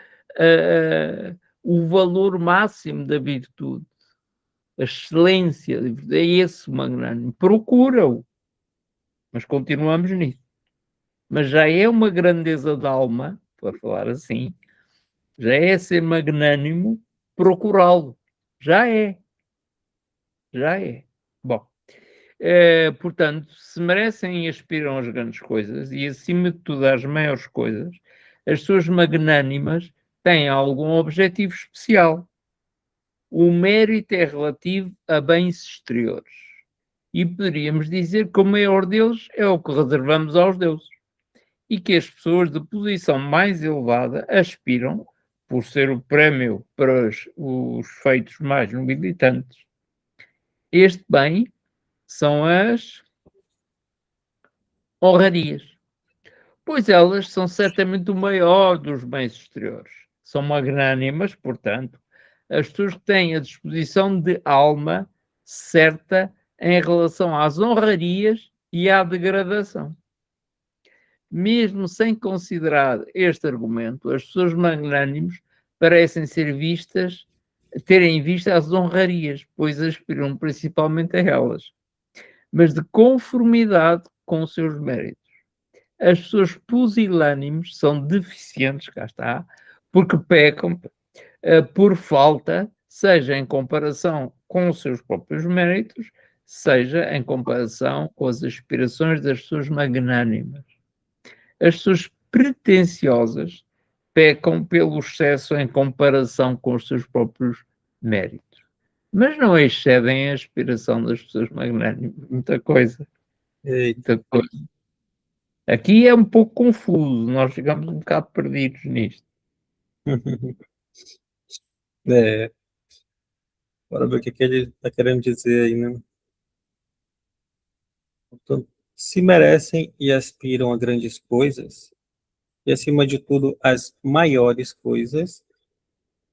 o valor máximo da virtude, a excelência, é esse o magnânimo. Procura-o, mas continuamos nisso. Mas já é uma grandeza de alma, para falar assim, já é ser magnânimo procurá-lo. Já é, já é. Bom, portanto, se merecem e aspiram às grandes coisas e, acima de tudo, às maiores coisas, as pessoas magnánimas têm algum objetivo especial. O mérito é relativo a bens exteriores. E poderíamos dizer que o maior deles é o que reservamos aos deuses. E que as pessoas de posição mais elevada aspiram, por ser o prémio para os feitos mais nobilitantes. Este bem são as honrarias, pois elas são certamente o maior dos bens exteriores. São magnânimas, portanto, as pessoas que têm a disposição de alma certa em relação às honrarias e à degradação. Mesmo sem considerar este argumento, as pessoas magnânimas parecem terem em vista as honrarias, pois aspiram principalmente a elas, mas de conformidade com os seus méritos. As pessoas pusilânimes são deficientes, cá está, porque pecam por falta, seja em comparação com os seus próprios méritos, seja em comparação com as aspirações das pessoas magnânimas. As pessoas pretenciosas pecam pelo excesso em comparação com os seus próprios méritos. Mas não excedem a aspiração das pessoas magnânimas. Muita coisa. Eita. Muita coisa. Aqui é um pouco confuso, nós ficamos um bocado perdidos nisto. É, bora ver o que ele está querendo dizer aí, né? Portanto, se merecem e aspiram a grandes coisas, e, acima de tudo, as maiores coisas,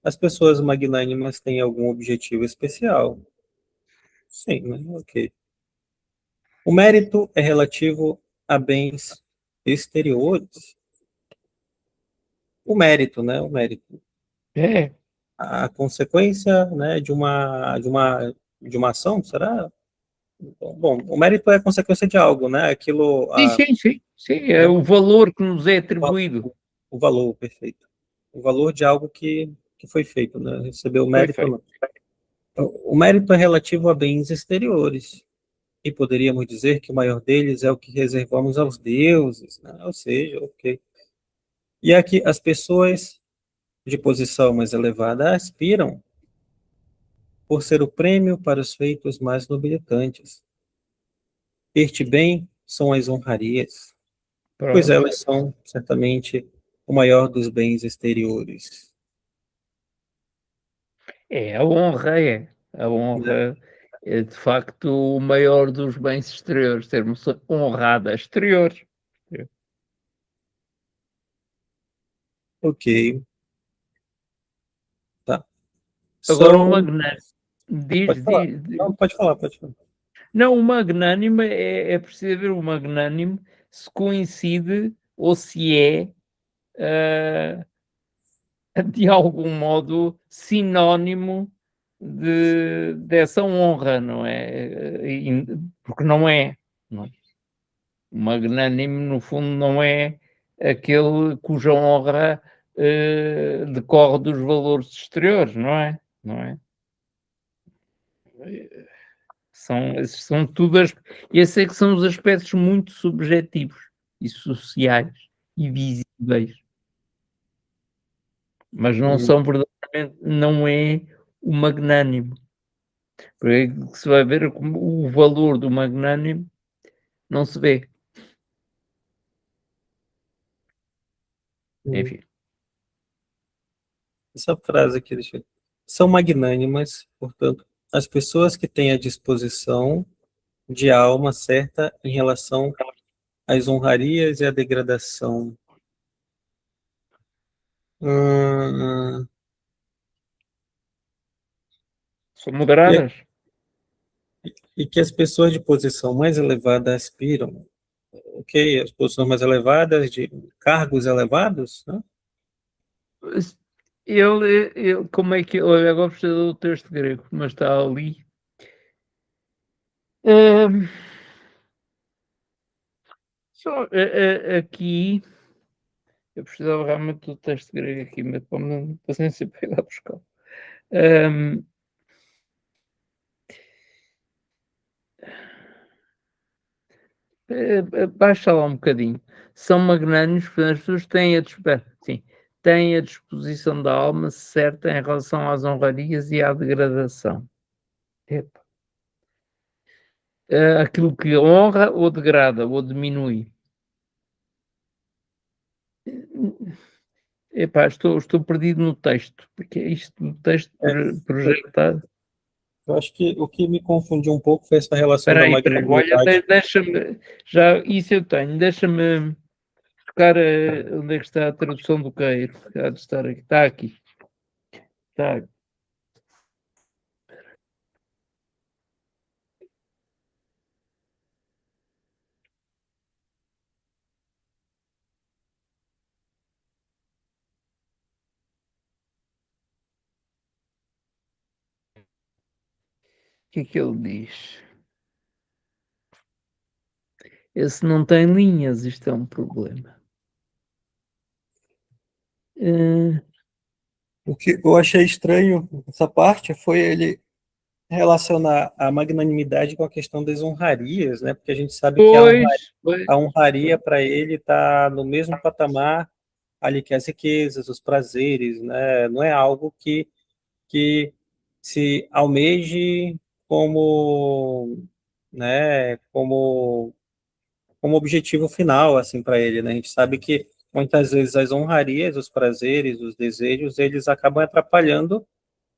as pessoas magnânimas têm algum objetivo especial. Sim, né? Ok. O mérito é relativo a bens exteriores. O mérito, né? O mérito. É. A consequência, né, de uma ação, será? Bom, o mérito é a consequência de algo, né? Aquilo, Sim, sim, sim, sim, é né? o valor que nos é atribuído. O valor, perfeito. O valor de algo que foi feito, né? Recebeu o Foi mérito ou feito. não. O mérito é relativo a bens exteriores. E poderíamos dizer que o maior deles é o que reservamos aos deuses, né? Ou seja, ok. E aqui as pessoas de posição mais elevada aspiram por ser o prêmio para os feitos mais nobilitantes. Este bem são as honrarias, pois Pronto. elas são certamente o maior dos bens exteriores. É a honra, é. A Né? honra é de facto o maior dos bens exteriores, termos honrada exterior. Ok, tá. Agora o São. magnânimo, Pode falar. Não, pode falar, pode falar. não, o magnânimo é preciso ver o magnânimo se coincide ou se é de algum modo sinónimo dessa honra, não é? Porque não é, não é? O magnânimo, no fundo, não é aquele cuja honra decorre dos valores exteriores, não é? Não é? Esses são tudo esses é que são os aspectos muito subjetivos e sociais e visíveis, mas não Hum, são verdadeiramente, não é o magnânimo. Porque aí que se vai ver como o valor do magnânimo não se vê. hum. Enfim, Essa frase aqui, deixa eu... São magnânimas, portanto, as pessoas que têm a disposição de alma certa em relação às honrarias e à degradação. Hum, são e, moderadas. e que as pessoas de posição mais elevada aspiram, ok? As posições mais elevadas, de cargos elevados, né? Como é que. Olha, agora precisa do texto grego, mas está ali. Ahm, aqui. Eu precisava realmente do texto grego aqui, mas como paciência para ir lá buscar. Ahm, baixa lá um bocadinho. São magnânicos, portanto, as pessoas sim, têm a disposição da alma certa em relação às honrarias e à degradação. Epa. Aquilo que honra ou degrada ou diminui. Epá, estou perdido no texto, porque é isto do texto É, projetado. eu acho que o que me confundiu um pouco foi essa relação da Espera aí, olha, magnanimidade. deixa-me, já isso eu tenho, deixa-me buscar onde é que está a tradução do Queiro, há de estar aqui, está aqui, está aqui. O que é que ele diz? Esse não tem linhas, isto é um problema. Eh, O que eu achei estranho nessa parte foi ele relacionar a magnanimidade com a questão das honrarias, né? Porque a gente sabe que pois, pois, a honraria para ele está no mesmo patamar ali que as riquezas, os prazeres, né? Não é algo que se almeje como, né? Como objetivo final, assim, para ele, né? A gente sabe que muitas vezes as honrarias, os prazeres, os desejos, eles acabam atrapalhando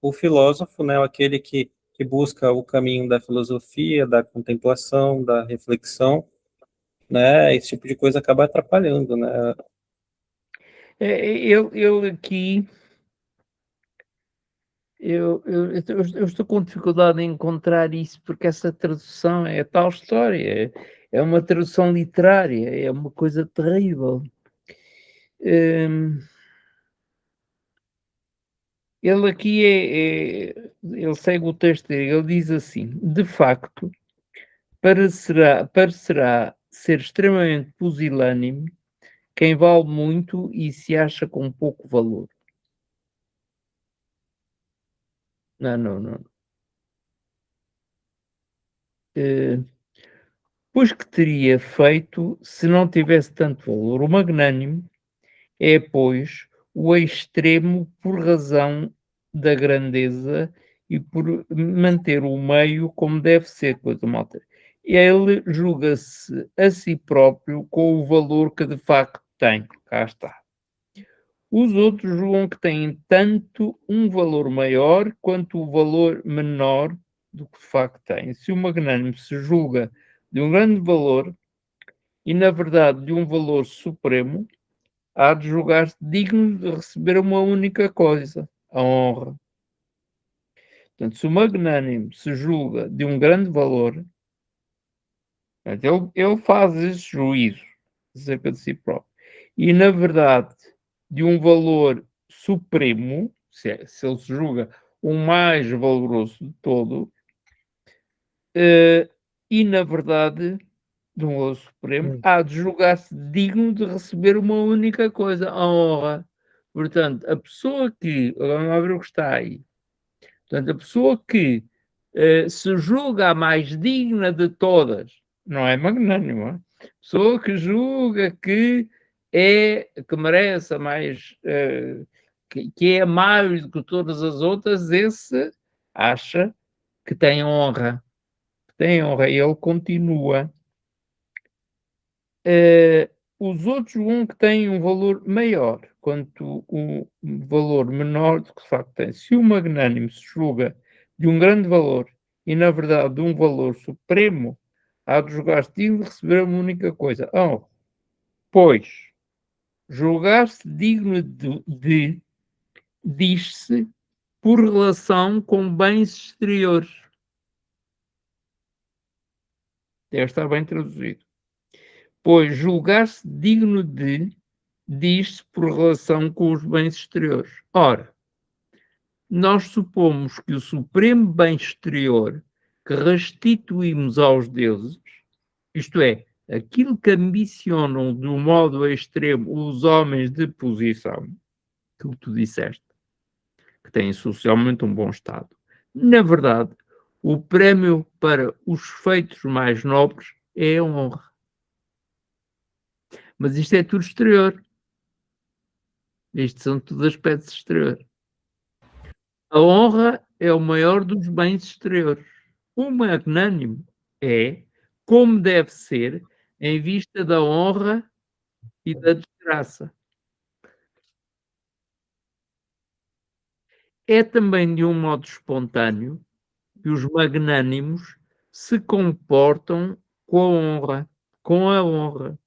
o filósofo, né? Aquele que busca o caminho da filosofia, da contemplação, da reflexão, né? Esse tipo de coisa acaba atrapalhando, né? Ele aqui, eu estou com dificuldade em encontrar isso, porque essa tradução é tal história, é uma tradução literária, é uma coisa terrível. Hum, ele aqui ele segue o texto dele, ele diz assim: "De facto, parecerá ser extremamente pusilânime quem vale muito e se acha com pouco valor." Não, não, não. Eh, "Pois que teria feito se não tivesse tanto valor? O magnânimo é, pois, o extremo por razão da grandeza e por manter o meio como deve ser." Coisa malta. Ele julga-se a si próprio com o valor que de facto tem. Cá está. Os outros julgam que têm tanto um valor maior quanto o valor menor do que de facto têm. Se o magnânimo se julga de um grande valor e, na verdade, de um valor supremo, há de julgar-se digno de receber uma única coisa, a honra. Portanto, se o magnânimo se julga de um grande valor, portanto, ele faz esse juízo acerca de si próprio. E, na verdade, de um valor supremo, se ele se julga o mais valoroso de todo, e, na verdade, de um valor supremo, há de julgar-se digno de receber uma única coisa, a honra. Portanto, a pessoa que, agora vamos ver o que está aí. Portanto, a pessoa que se julga a mais digna de todas, não é magnânima. Pessoa que julga que merece a mais, que é mais do que todas as outras, esse acha que tem honra. Tem honra. E ele continua. Os outros um que têm um valor maior, quanto um valor menor do que de facto tem. Se o magnânimo se julga de um grande valor e, na verdade, de um valor supremo, há de julgar-se digno de receber uma única coisa. Oh, pois, julgar-se digno diz-se por relação com bens exteriores. Deve estar bem traduzido. Pois julgar-se digno diz-se por relação com os bens exteriores. Ora, nós supomos que o supremo bem exterior que restituímos aos deuses, isto é, aquilo que ambicionam de um modo extremo os homens de posição, aquilo que tu disseste, que têm socialmente um bom estado, na verdade, o prémio para os feitos mais nobres é a honra. Mas isto é tudo exterior. Isto são tudo aspectos exteriores. A honra é o maior dos bens exteriores. O magnânimo é, como deve ser, em vista da honra e da desgraça. É também de um modo espontâneo que os magnânimos se comportam com a honra.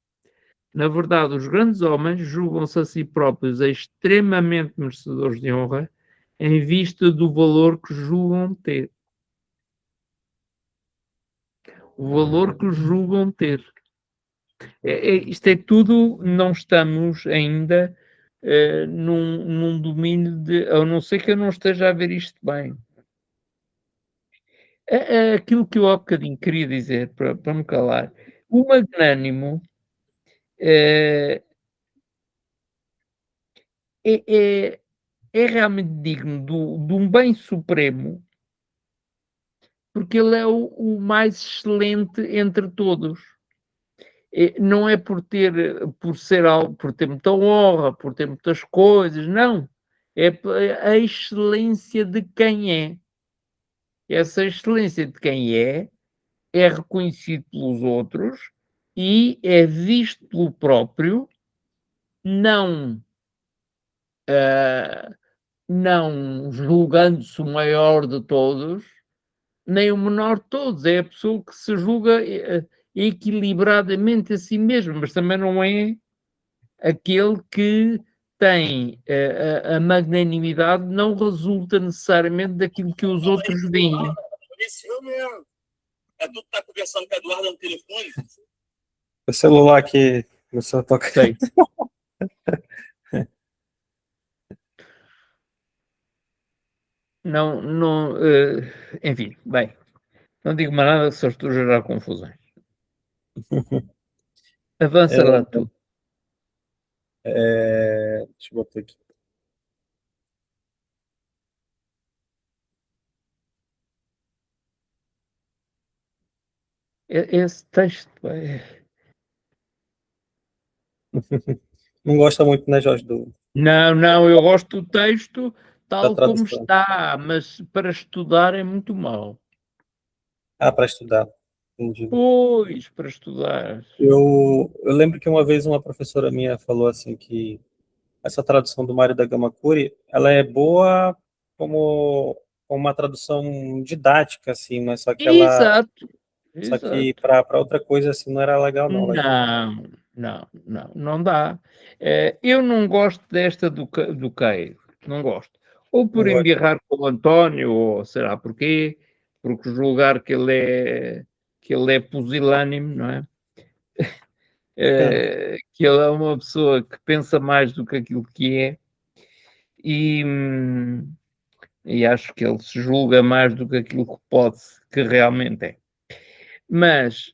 Na verdade, os grandes homens julgam-se a si próprios extremamente merecedores de honra em vista do valor que julgam ter. O valor que julgam ter. Isto é tudo, não estamos ainda num domínio de, a não ser que eu não esteja a ver isto bem. Aquilo que eu há bocadinho queria dizer, para me calar, o magnânimo eh, é, é realmente digno de um bem supremo, porque ele é o mais excelente entre todos. Não é por ser algo, por ter muita honra, por ter muitas coisas, não. É a excelência de quem é. Essa excelência de quem é reconhecido pelos outros e é visto pelo próprio, não, ah, não julgando-se o maior de todos, nem o menor de todos. É a pessoa que se julga equilibradamente a si mesmo, mas também não é aquele que tem a magnanimidade não resulta necessariamente daquilo que os outros veem. Esse eu mesmo. É tu que tá conversando com o Eduardo no telefone? O celular aqui, o senhor toca. Sei. Não, enfim, bem, não digo mais nada, só estou a gerar confusões. Avança lá tu. Deixa eu botar aqui. Esse texto Não gosta muito, né, Jorge, Não, eu gosto do texto da tal como tradução. está, mas para estudar é muito mau. Para estudar. Entendi. Pois, para estudar. Eu lembro que uma vez uma professora minha falou assim que essa tradução do Mário da Gama Cury, ela é boa como uma tradução didática, assim, mas só que Exato, para outra coisa assim não era legal não. Não dá. Eu não gosto desta do Caio, não gosto. Ou Não por gosto. embirrar com o António, ou será porquê, porque julgar que ele é pusilânime, não é? Que ele é uma pessoa que pensa mais do que aquilo que é, e, e acho que ele se julga mais do que aquilo que realmente é. Mas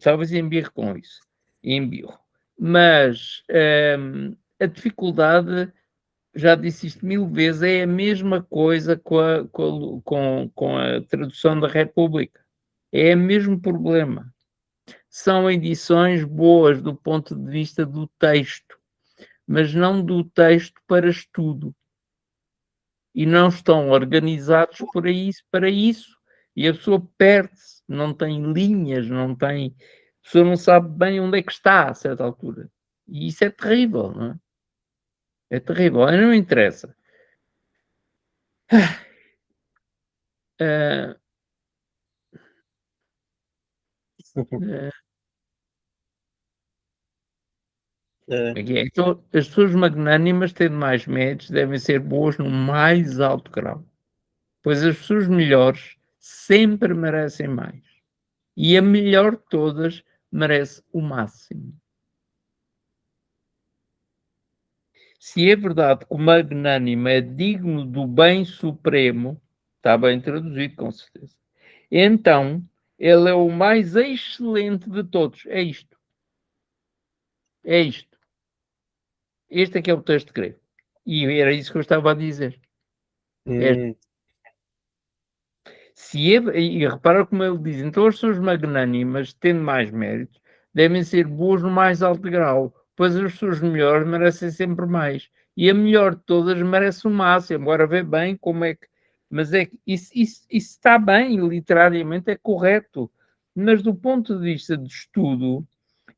talvez embirre com isso, embirro. Mas a dificuldade, já disse isto 1000 vezes, é a mesma coisa com a tradução da República. É o mesmo problema. São edições boas do ponto de vista do texto, mas não do texto para estudo. E não estão organizados para isso. E a pessoa perde-se, não tem linhas, não tem. A pessoa não sabe bem onde é que está a certa altura. E isso é terrível, não é? É terrível. Não interessa. Uh, uh, então, as pessoas magnânimas, tendo mais méritos, devem ser boas no mais alto grau. Pois as pessoas melhores sempre merecem mais. E a melhor de todas merece o máximo. Se é verdade que o magnânimo é digno do bem supremo, está bem traduzido, com certeza, então ele é o mais excelente de todos. É isto. É isto. Este é que é o texto grego. E era isso que eu estava a dizer. E repara como ele diz, então as pessoas magnânimas, tendo mais méritos, devem ser boas no mais alto grau, pois as pessoas melhores merecem sempre mais. E a melhor de todas merece o máximo. Agora vê bem como é que... Mas é que isso está bem, literariamente é correto. Mas do ponto de vista de estudo,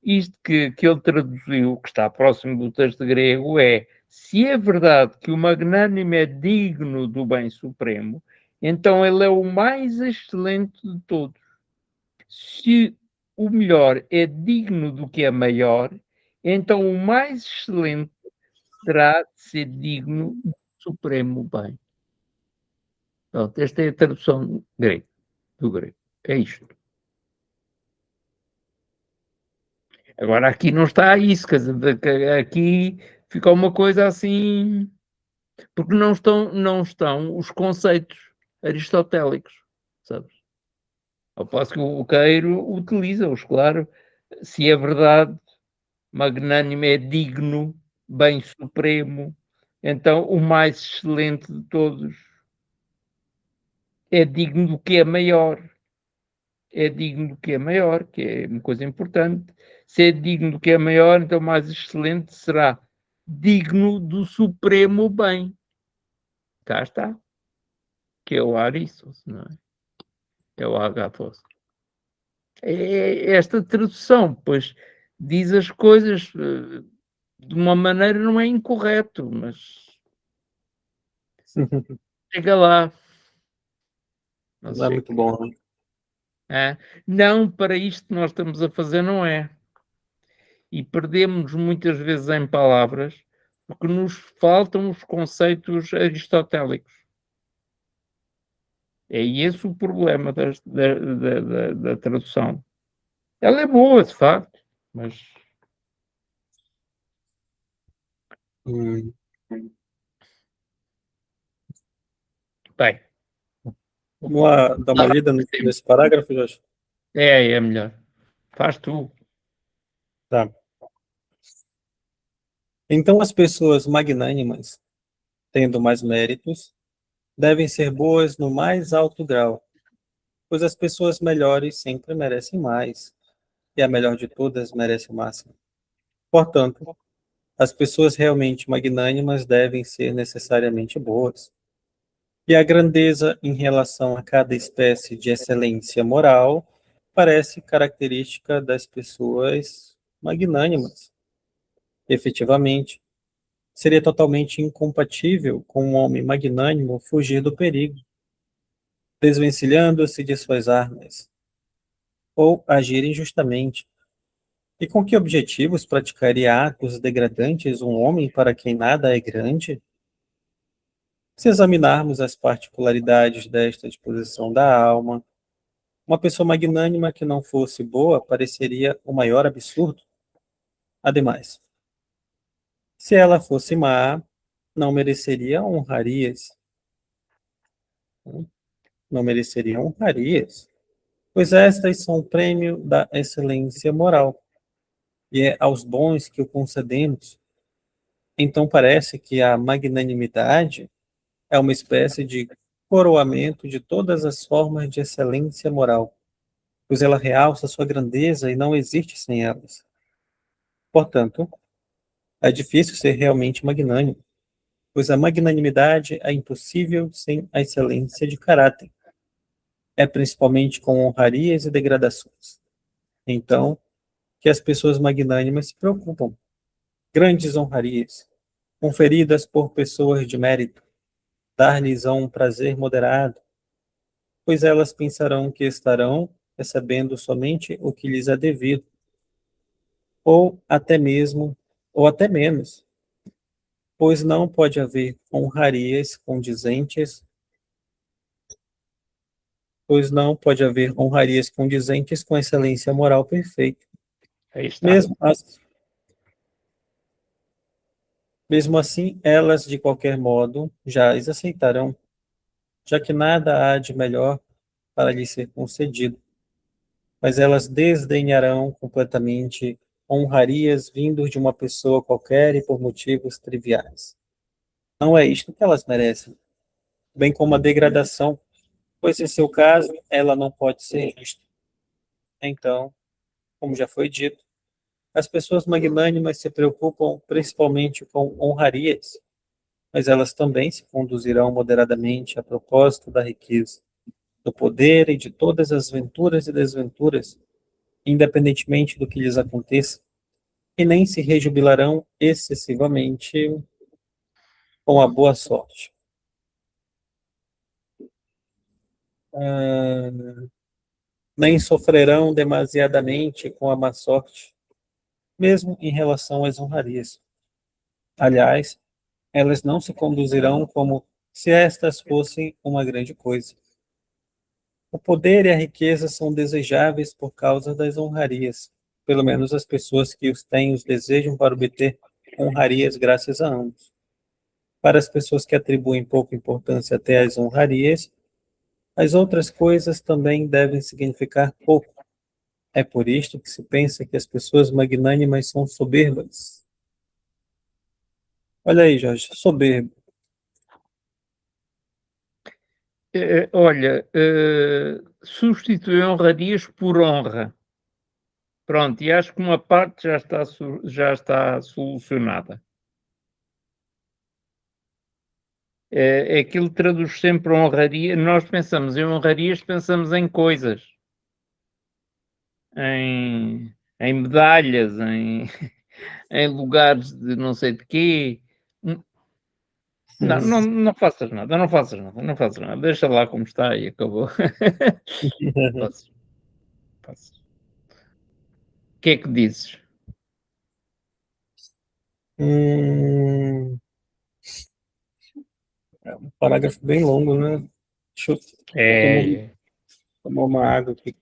isto que ele traduziu, que está próximo do texto grego, é: se é verdade que o magnânimo é digno do bem supremo, então ele é o mais excelente de todos. Se o melhor é digno do que é maior, então o mais excelente terá de ser digno do supremo bem. Pronto, esta é a tradução do grego. É isto. Agora aqui não está isso, quer dizer, aqui fica uma coisa assim, porque não estão os conceitos aristotélicos, sabes? Ao passo que o Queiro utiliza-os, claro. Se é verdade, magnânimo é digno, bem supremo, então o mais excelente de todos é digno do que é maior. É digno do que é maior, que é uma coisa importante. Se é digno do que é maior, então o mais excelente será digno do supremo bem. Cá está. Que é o Aristos, não é? É o Agathos. Esta tradução, pois, diz as coisas de uma maneira não é incorreto, mas chega lá. Não Não é muito chega. bom, né? Não, para isto que nós estamos a fazer, não é. E perdemos muitas vezes em palavras, porque nos faltam os conceitos aristotélicos. É esse o problema da tradução. Ela é boa, de facto, mas Hum, bem, Vamos lá dar uma lida nesse parágrafo, Jorge? é melhor. Faz tu. Tá. Então, as pessoas magnânimas, tendo mais méritos, devem ser boas no mais alto grau, pois as pessoas melhores sempre merecem mais, e a melhor de todas merece o máximo. Portanto, as pessoas realmente magnânimas devem ser necessariamente boas. E a grandeza em relação a cada espécie de excelência moral parece característica das pessoas magnânimas. Efetivamente, seria totalmente incompatível com um homem magnânimo fugir do perigo, desvencilhando-se de suas armas, ou agir injustamente. E com que objetivos praticaria atos degradantes um homem para quem nada é grande? Se examinarmos as particularidades desta disposição da alma, uma pessoa magnânima que não fosse boa pareceria o maior absurdo. Ademais, se ela fosse má, não mereceria honrarias. Não mereceria honrarias, pois estas são o prêmio da excelência moral, e é aos bons que o concedemos. Então parece que a magnanimidade é uma espécie de coroamento de todas as formas de excelência moral, pois ela realça sua grandeza e não existe sem elas. Portanto, é difícil ser realmente magnânimo, pois a magnanimidade é impossível sem a excelência de caráter. É principalmente com honrarias e degradações. Então, que as pessoas magnânimas se preocupam. Grandes honrarias, conferidas por pessoas de mérito, dar-lhes um prazer moderado, pois elas pensarão que estarão recebendo somente o que lhes é devido, ou até mesmo, ou até menos, pois não pode haver honrarias condizentes, pois não pode haver honrarias condizentes com a excelência moral perfeita. Aí está. Mesmo assim, elas, de qualquer modo, já as aceitarão, já que nada há de melhor para lhes ser concedido. Mas elas desdenharão completamente honrarias vindas de uma pessoa qualquer e por motivos triviais. Não é isto que elas merecem, bem como a degradação, pois em seu caso ela não pode ser isto. Então, como já foi dito, as pessoas magnânimas se preocupam principalmente com honrarias, mas elas também se conduzirão moderadamente a propósito da riqueza, do poder e de todas as venturas e desventuras, independentemente do que lhes aconteça, e nem se rejubilarão excessivamente com a boa sorte. Nem sofrerão demasiadamente com a má sorte, mesmo em relação às honrarias. Aliás, elas não se conduzirão como se estas fossem uma grande coisa. O poder e a riqueza são desejáveis por causa das honrarias. Pelo menos as pessoas que os têm os desejam para obter honrarias graças a ambos. Para as pessoas que atribuem pouca importância até às honrarias, as outras coisas também devem significar pouco. É por isto que se pensa que as pessoas magnânimas são soberbas. Olha aí, Jorge, soberbo. Olha, substitui honrarias por honra. Pronto, e acho que uma parte já está solucionada. Aquilo traduz sempre honraria. Nós pensamos em honrarias, pensamos em coisas, em medalhas, em lugares de não sei de quê. Não, não, não faças nada, não faças nada, não faças nada. Deixa lá como está e acabou. Faças, faças. O que é que dizes? É um parágrafo bem longo, né? Deixa eu tomar uma água aqui.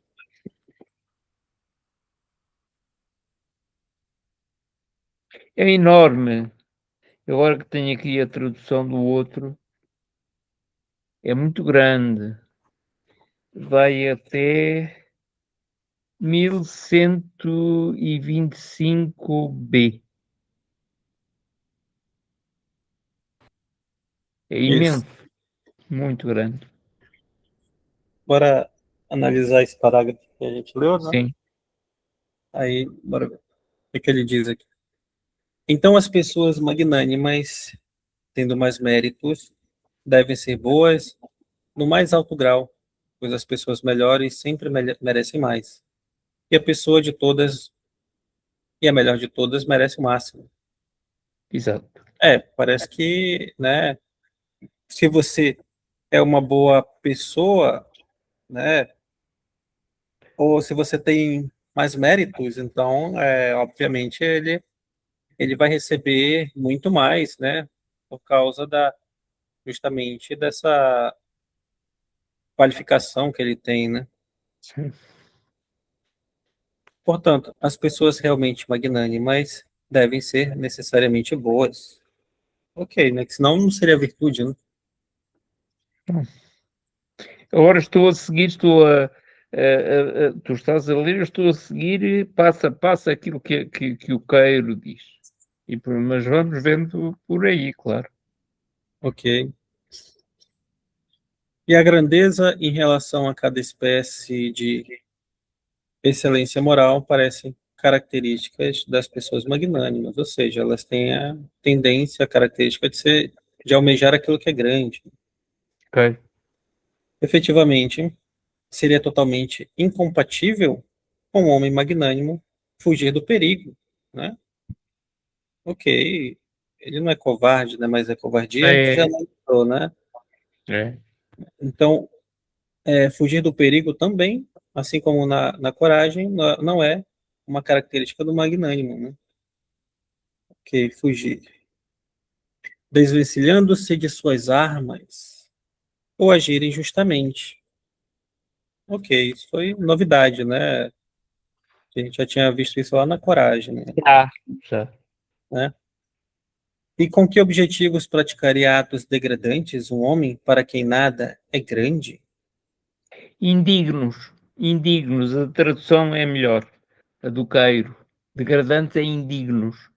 É enorme. Agora que tenho aqui a tradução do outro, é muito grande. Vai até 1125b. É Isso. imenso, muito grande. Bora analisar esse parágrafo que a gente leu, né? Sim. Aí, bora ver o que ele diz aqui. Então, as pessoas magnânimas, tendo mais méritos, devem ser boas no mais alto grau, pois as pessoas melhores sempre merecem mais. E a pessoa de todas, e a melhor de todas, merece o máximo. Exato. Parece que, né, se você é uma boa pessoa, né, ou se você tem mais méritos, então, obviamente, ele vai receber muito mais, né, por causa justamente dessa qualificação que ele tem, né? Sim. Portanto, as pessoas realmente magnânimas devem ser necessariamente boas. Ok, né? Que senão não seria virtude, né? Agora estou a seguir, tu estás a ler, eu estou a seguir passo a passo aquilo que o Queiro diz. Mas vamos vendo por aí, claro. Ok. E a grandeza em relação a cada espécie de excelência moral parecem características das pessoas magnânimas, ou seja, elas têm a tendência, a característica de almejar aquilo que é grande. Ok. Efetivamente, seria totalmente incompatível com um homem magnânimo fugir do perigo, né? Ok, ele não é covarde, né? Mas é covardia, a gente já É, não, né? é. Então, fugir do perigo também, assim como na coragem, não é uma característica do magnânimo, né? Ok, fugir. Desvencilhando-se de suas armas ou agir injustamente. Ok, isso foi novidade, né? A gente já tinha visto isso lá na coragem, Já, já. né? E com que objetivos praticaria atos degradantes um homem para quem nada é grande? Indignos, indignos, a tradução é melhor, a do Queiro. Degradantes é indignos.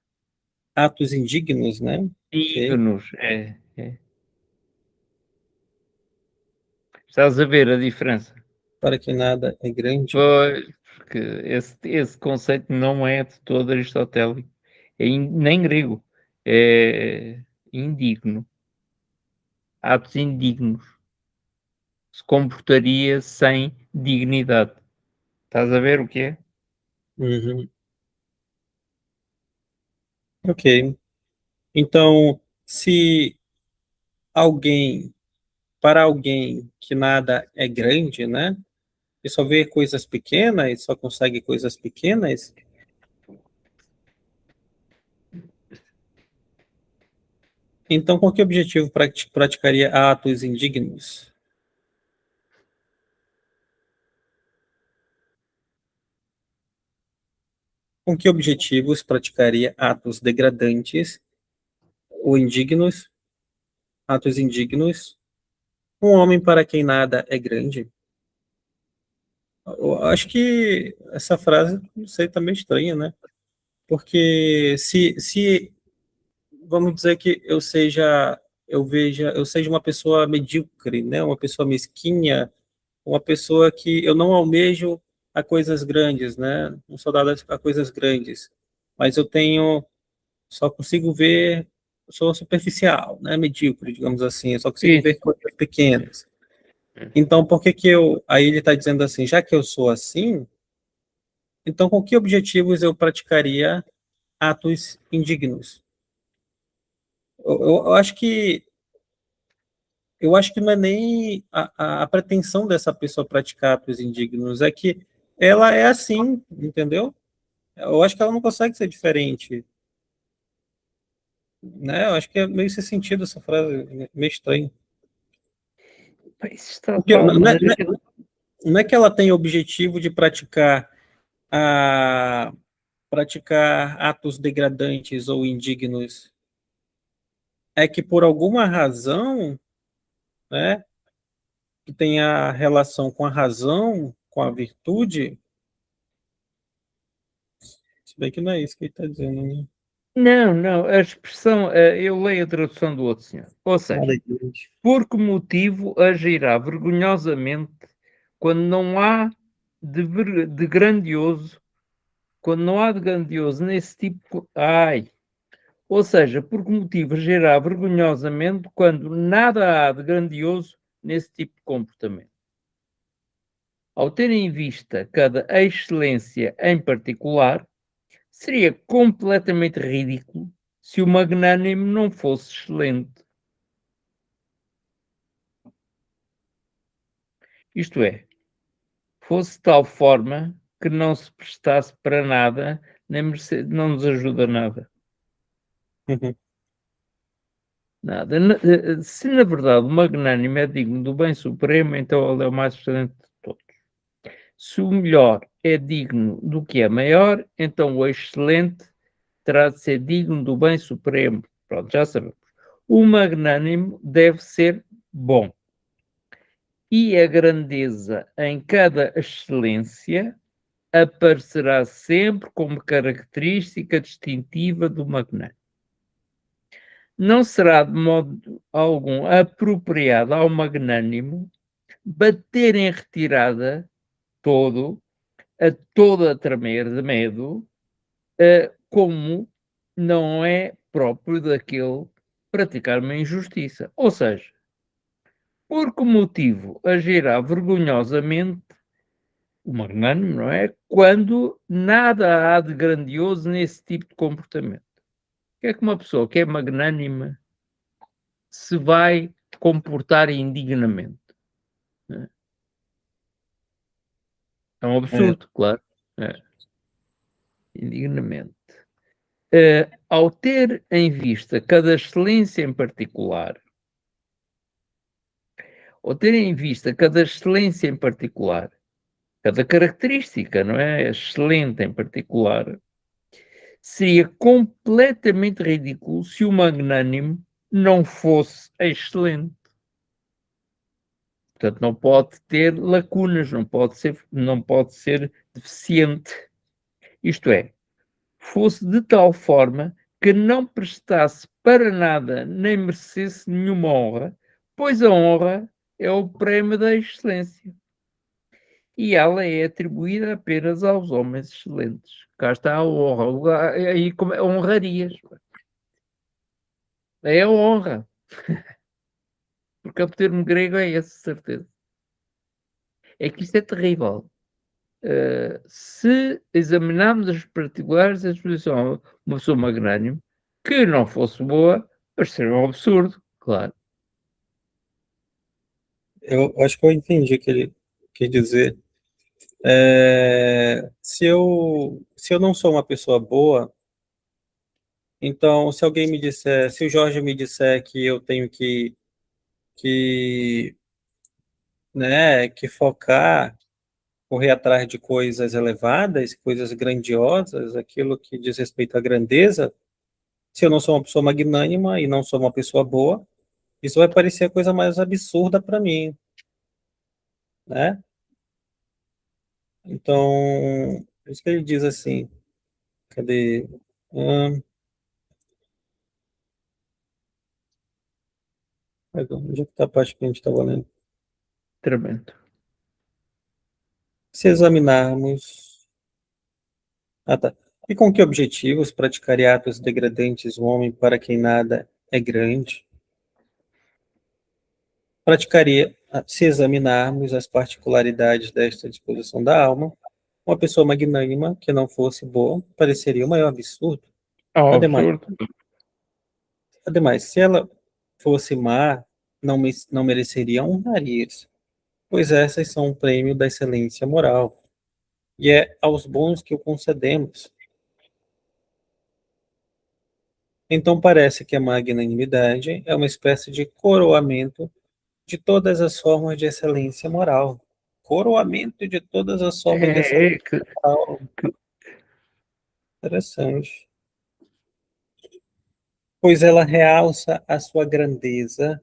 Atos indignos, né? Ok. Dignos, é. Estás a ver a diferença? Para quem nada é grande. Pois, porque esse conceito não é de todo aristotélico, nem grego, é indigno, atos indignos, se comportaria sem dignidade. Estás a ver o que é? Uhum. Ok. Então, se alguém, para alguém que nada é grande, né? E só vê coisas pequenas, só consegue coisas pequenas, então com que objetivo praticaria atos indignos? Com que objetivos praticaria atos degradantes ou indignos, atos indignos, um homem para quem nada é grande? Eu acho que essa frase, não sei, tá meio estranha, né? Porque se vamos dizer que eu seja uma pessoa medíocre, né? Uma pessoa mesquinha, uma pessoa que eu não almejo a coisas grandes, né? Um soldado a coisas grandes, mas só consigo ver, eu sou superficial, né? Medíocre, digamos assim, eu só consigo ver Isso. coisas pequenas. Então, por que aí ele está dizendo assim, já que eu sou assim, então com que objetivos eu praticaria atos indignos? Eu acho que não é nem a pretensão dessa pessoa praticar atos indignos, é que ela é assim, entendeu? Eu acho que ela não consegue ser diferente. né? Eu acho que é meio esse sentido, essa frase, meio estranho. Isso está de Porque tal maneira. não é que ela tem o objetivo de a, praticar atos degradantes ou indignos, é que por alguma razão, né, que tem a relação com a razão, com a virtude, se bem que não é isso que ele está dizendo, né? Não, não, a expressão, eu leio a tradução do outro senhor. Ou seja, por que motivo agirá vergonhosamente quando não há de grandioso, quando não há de grandioso nesse tipo. Ai! Ou seja, por que motivo agirá vergonhosamente quando nada há de grandioso nesse tipo de comportamento? Ao ter em vista cada excelência em particular, seria completamente ridículo se o magnânimo não fosse excelente. Isto é, fosse de tal forma que não se prestasse para nada, nem não nos ajuda nada. Uhum. Nada. Se na verdade o magnânimo é digno do bem supremo, então ele é o mais excelente de todos. Se o melhor é digno do que é maior, então o excelente terá de ser digno do bem supremo. Pronto, já sabemos. O magnânimo deve ser bom. E a grandeza em cada excelência aparecerá sempre como característica distintiva do magnânimo. Não será de modo algum apropriado ao magnânimo bater em retirada todo, a toda a tremer de medo, como não é próprio daquele praticar uma injustiça. Ou seja, por que motivo agirá vergonhosamente o magnânimo, não é? Quando nada há de grandioso nesse tipo de comportamento. O que é que uma pessoa que é magnânima se vai comportar indignamente? Né? É um É, absurdo, claro. É. Indignamente. Ao ter em vista cada excelência em particular, ou ter em vista cada excelência em particular, cada característica, não é? Excelente em particular, seria completamente ridículo se o magnânimo não fosse excelente. Portanto, não pode ter lacunas, não pode ser deficiente. Isto é, fosse de tal forma que não prestasse para nada nem merecesse nenhuma honra, pois a honra é o prémio da excelência. E ela é atribuída apenas aos homens excelentes. Cá está a honra. Aí como honrarias. É a honra. Porque o termo grego é esse, certeza. É que isto é terrível. Se examinarmos os particulares da exposição a uma pessoa magnânime, que não fosse boa, pareceria um absurdo, claro. eu acho que eu entendi o que ele quer dizer. Se eu não sou uma pessoa boa, então se alguém me disser, se o Jorge me disser que eu tenho que, né, que focar, correr atrás de coisas elevadas, coisas grandiosas, aquilo que diz respeito à grandeza, se eu não sou uma pessoa magnânima e não sou uma pessoa boa, isso vai parecer a coisa mais absurda para mim, né? Então, por isso que ele diz assim, cadê? Hum, onde é que está a parte que a gente estava lendo? Tremendo. Se examinarmos. Ah, tá. E com que objetivos praticaria atos degradantes o homem para quem nada é grande? Praticaria, se examinarmos as particularidades desta disposição da alma, uma pessoa magnânima que não fosse boa pareceria o maior absurdo. É um Ademais, absurdo. se ela fosse má, não mereceria honrarias, pois essas são um prêmio da excelência moral, e é aos bons que o concedemos. Então parece que a magnanimidade é uma espécie de coroamento de todas as formas de excelência moral. Coroamento de todas as formas de excelência Que, moral. que, Interessante. Pois ela realça a sua grandeza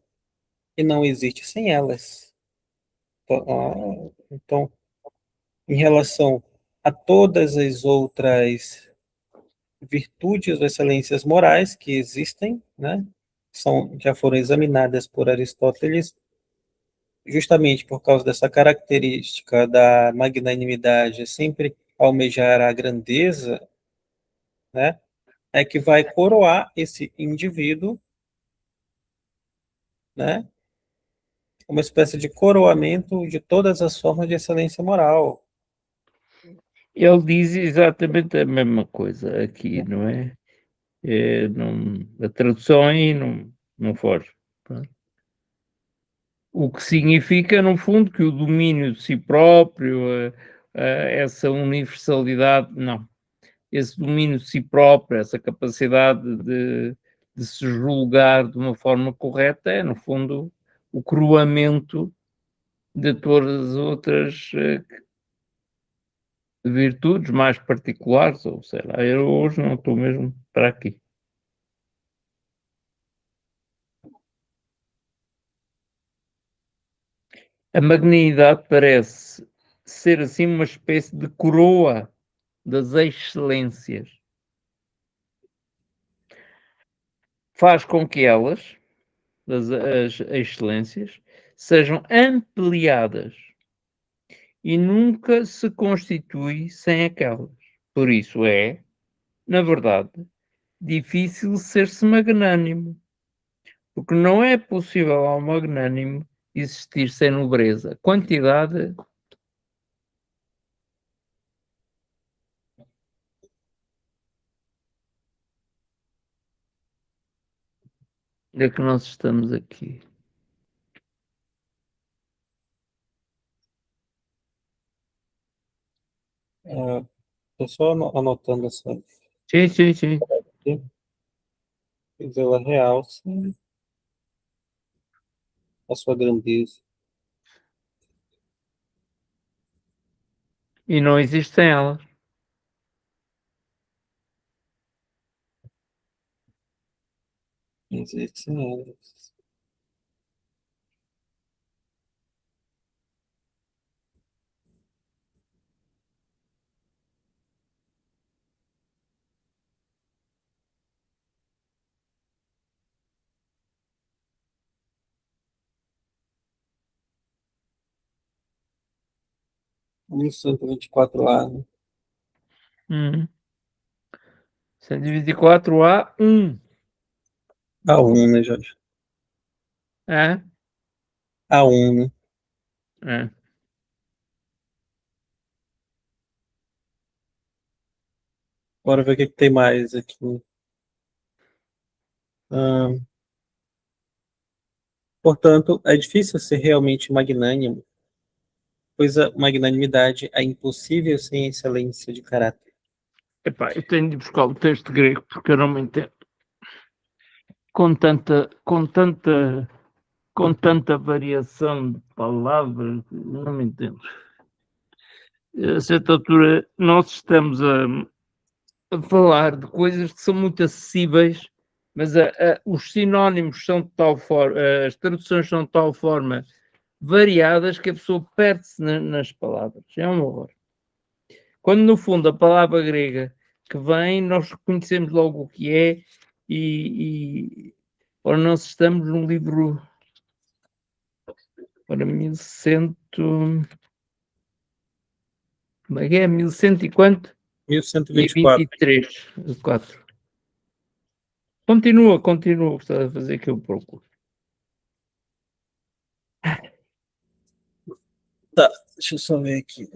e não existe sem elas. Então, em relação a todas as outras virtudes ou excelências morais que existem, né, já foram examinadas por Aristóteles, justamente por causa dessa característica da magnanimidade, sempre almejar a grandeza, né, é que vai coroar esse indivíduo, né, uma espécie de coroamento de todas as formas de excelência moral. ele diz exatamente a mesma coisa aqui, não é? A tradução aí não foge. O que significa, no fundo, que o domínio de si próprio, essa universalidade, não. Esse domínio de si próprio, essa capacidade de se julgar de uma forma correta é, no fundo, o coroamento de todas as outras virtudes mais particulares, ou sei lá, eu hoje não estou mesmo para aqui. A magnanimidade parece ser assim uma espécie de coroa das excelências. Faz com que elas, as excelências, sejam ampliadas e nunca se constitui sem aquelas. Por isso é, na verdade, difícil ser-se magnânimo, porque não é possível ao magnânimo existir sem nobreza. Quantidade é que nós estamos aqui. Estou só anotando essa. Sim. Ela realça a sua grandeza. E não existe sem elas. Existe sem elas. Isso, 124A, né? 124A1. A1, né, Jorge? É? A1, né? É. Bora ver o que tem mais aqui. Portanto, é difícil ser realmente magnânimo, pois a magnanimidade é impossível sem excelência de caráter. Epá, eu tenho de buscar o texto grego porque eu não me entendo. Com tanta variação de palavras, não me entendo. A certa altura, nós estamos a falar de coisas que são muito acessíveis, mas os sinónimos são de tal forma, as traduções são de tal forma variadas que a pessoa perde-se nas palavras. É um horror. Quando, no fundo, a palavra grega que vem, nós reconhecemos logo o que é ora, nós estamos num livro para 1100, como é que é? 1100 e quanto? E 1124. 23, 4. Continua, o que estás a fazer que eu procuro. Tá, deixa eu só ver aqui.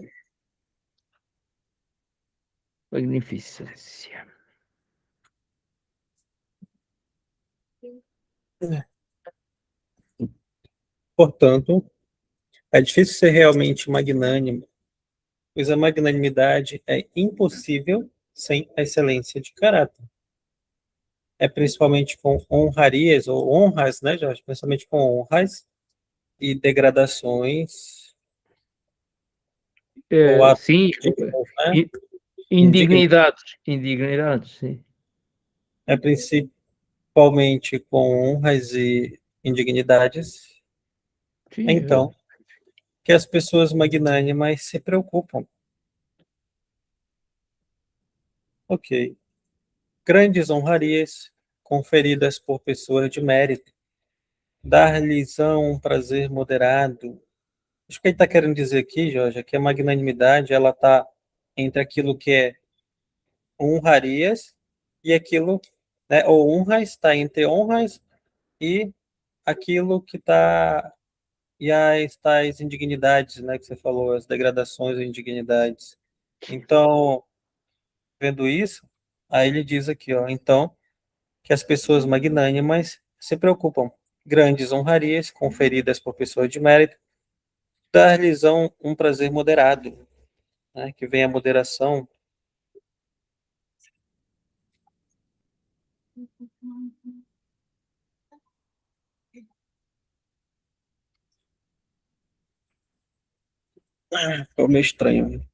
Magnificência. Portanto, é difícil ser realmente magnânimo, pois a magnanimidade é impossível sem a excelência de caráter. é principalmente com honrarias ou honras, né, Jorge? Principalmente com honras e degradações ou atos Sim, dignos, né? i- Indignos. indignidades, sim. É principalmente com honras e indignidades. Sim, Então, que as pessoas magnânimas se preocupam. Ok. Grandes honrarias conferidas por pessoas de mérito, dar-lhes-ão um prazer moderado. Acho que ele está querendo dizer aqui, Jorge, é que a magnanimidade ela está entre aquilo que é honrarias e aquilo, né, ou honras está entre honras e aquilo que está e as tais indignidades, né, que você falou, as degradações e indignidades. Então, vendo isso, aí ele diz aqui, ó, então que as pessoas magnânimas se preocupam. Grandes honrarias conferidas por pessoas de mérito dar-lhes um prazer moderado, né, que vem a moderação. Ficou meio estranho.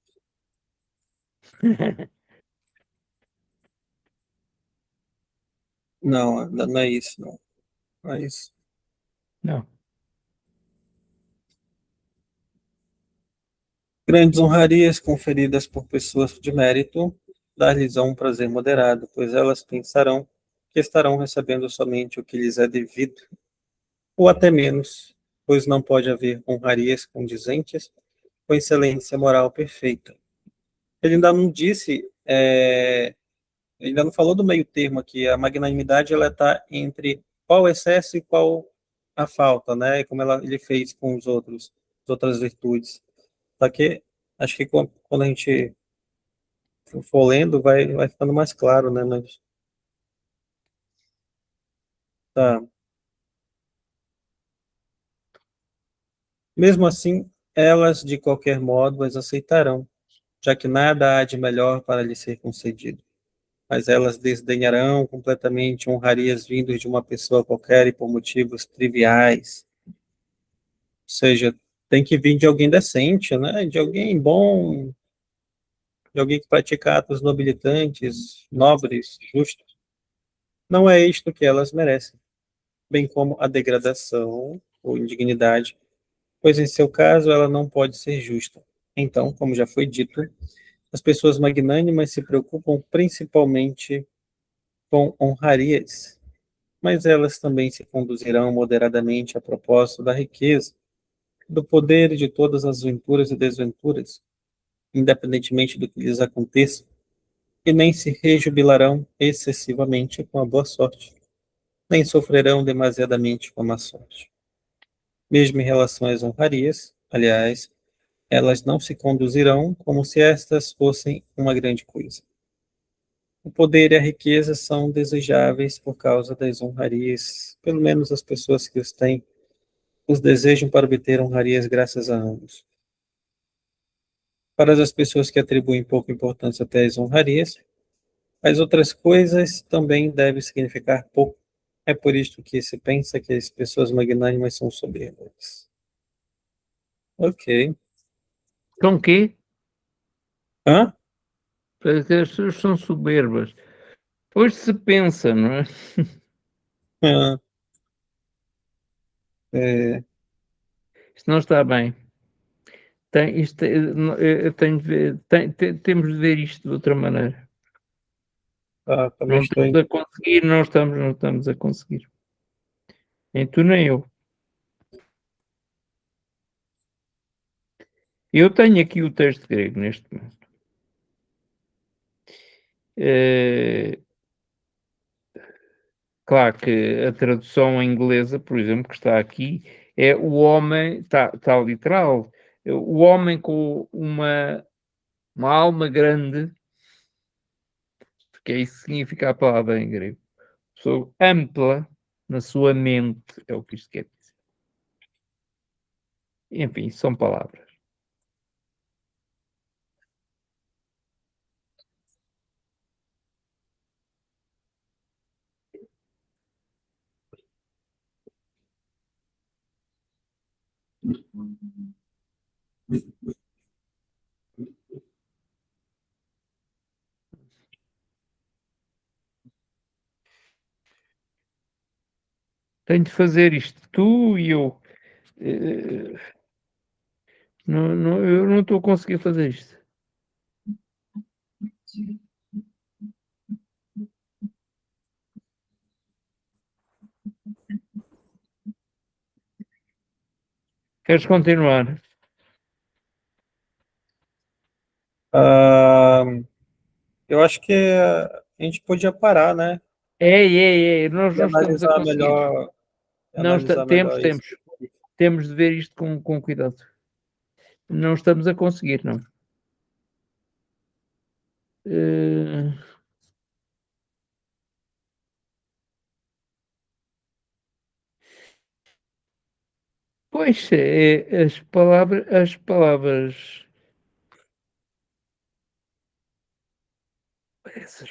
Não, não é isso, não. Não é isso. não. Grandes honrarias conferidas por pessoas de mérito dar-lhes um prazer moderado, pois elas pensarão que estarão recebendo somente o que lhes é devido, ou até menos, pois não pode haver honrarias condizentes com excelência moral perfeita. Ele ainda não disse, ele ainda não falou do meio termo aqui, a magnanimidade ela está entre qual o excesso e qual a falta, né? Como ele fez com os outros, as outras virtudes. Só que acho que quando a gente for lendo, vai ficando mais claro, né? Mas, tá. Mesmo assim, elas, de qualquer modo, as aceitarão, já que nada há de melhor para lhe ser concedido. Mas elas desdenharão completamente honrarias vindas de uma pessoa qualquer e por motivos triviais. Ou seja, tem que vir de alguém decente, né? De alguém bom, de alguém que pratica atos nobilitantes, nobres, justos. Não é isto que elas merecem, bem como a degradação ou indignidade, pois em seu caso ela não pode ser justa. Então, como já foi dito, as pessoas magnânimas se preocupam principalmente com honrarias, mas elas também se conduzirão moderadamente a propósito da riqueza, do poder e de todas as venturas e desventuras, independentemente do que lhes aconteça, e nem se rejubilarão excessivamente com a boa sorte, nem sofrerão demasiadamente com a má sorte. Mesmo em relação às honrarias, aliás, elas não se conduzirão como se estas fossem uma grande coisa. O poder e a riqueza são desejáveis por causa das honrarias, pelo menos as pessoas que os têm os desejam para obter honrarias graças a ambos. Para as pessoas que atribuem pouca importância até às honrarias, as outras coisas também devem significar pouco. É por isso que se pensa que as pessoas magnânimas são soberbas. Ok. Com quê? Hã? Porque as pessoas são soberbas. Hoje se pensa, não é? Ah, é, Isto não está bem. Eu tenho de ver, temos de ver isto de outra maneira. tá meio Não estamos estranho. a conseguir, não estamos a conseguir. Nem tu nem eu. Eu tenho aqui o texto grego neste momento. Eh, Claro que a tradução inglesa, por exemplo, que está aqui, é o homem, está literal, o homem com uma alma grande, porque é isso que significa a palavra em grego. Pessoa ampla na sua mente, é o que isto quer dizer. Enfim, são palavras. Tenho de fazer isto, tu e eu. Não, eu não estou a conseguir fazer isto. Queres continuar? Eu acho que a gente podia parar, né? Nós E não estamos a analisar conseguir. melhor, Não analisar temos, melhor isso. temos de ver isto com cuidado. Não estamos a conseguir, não. Pois, as palavras essas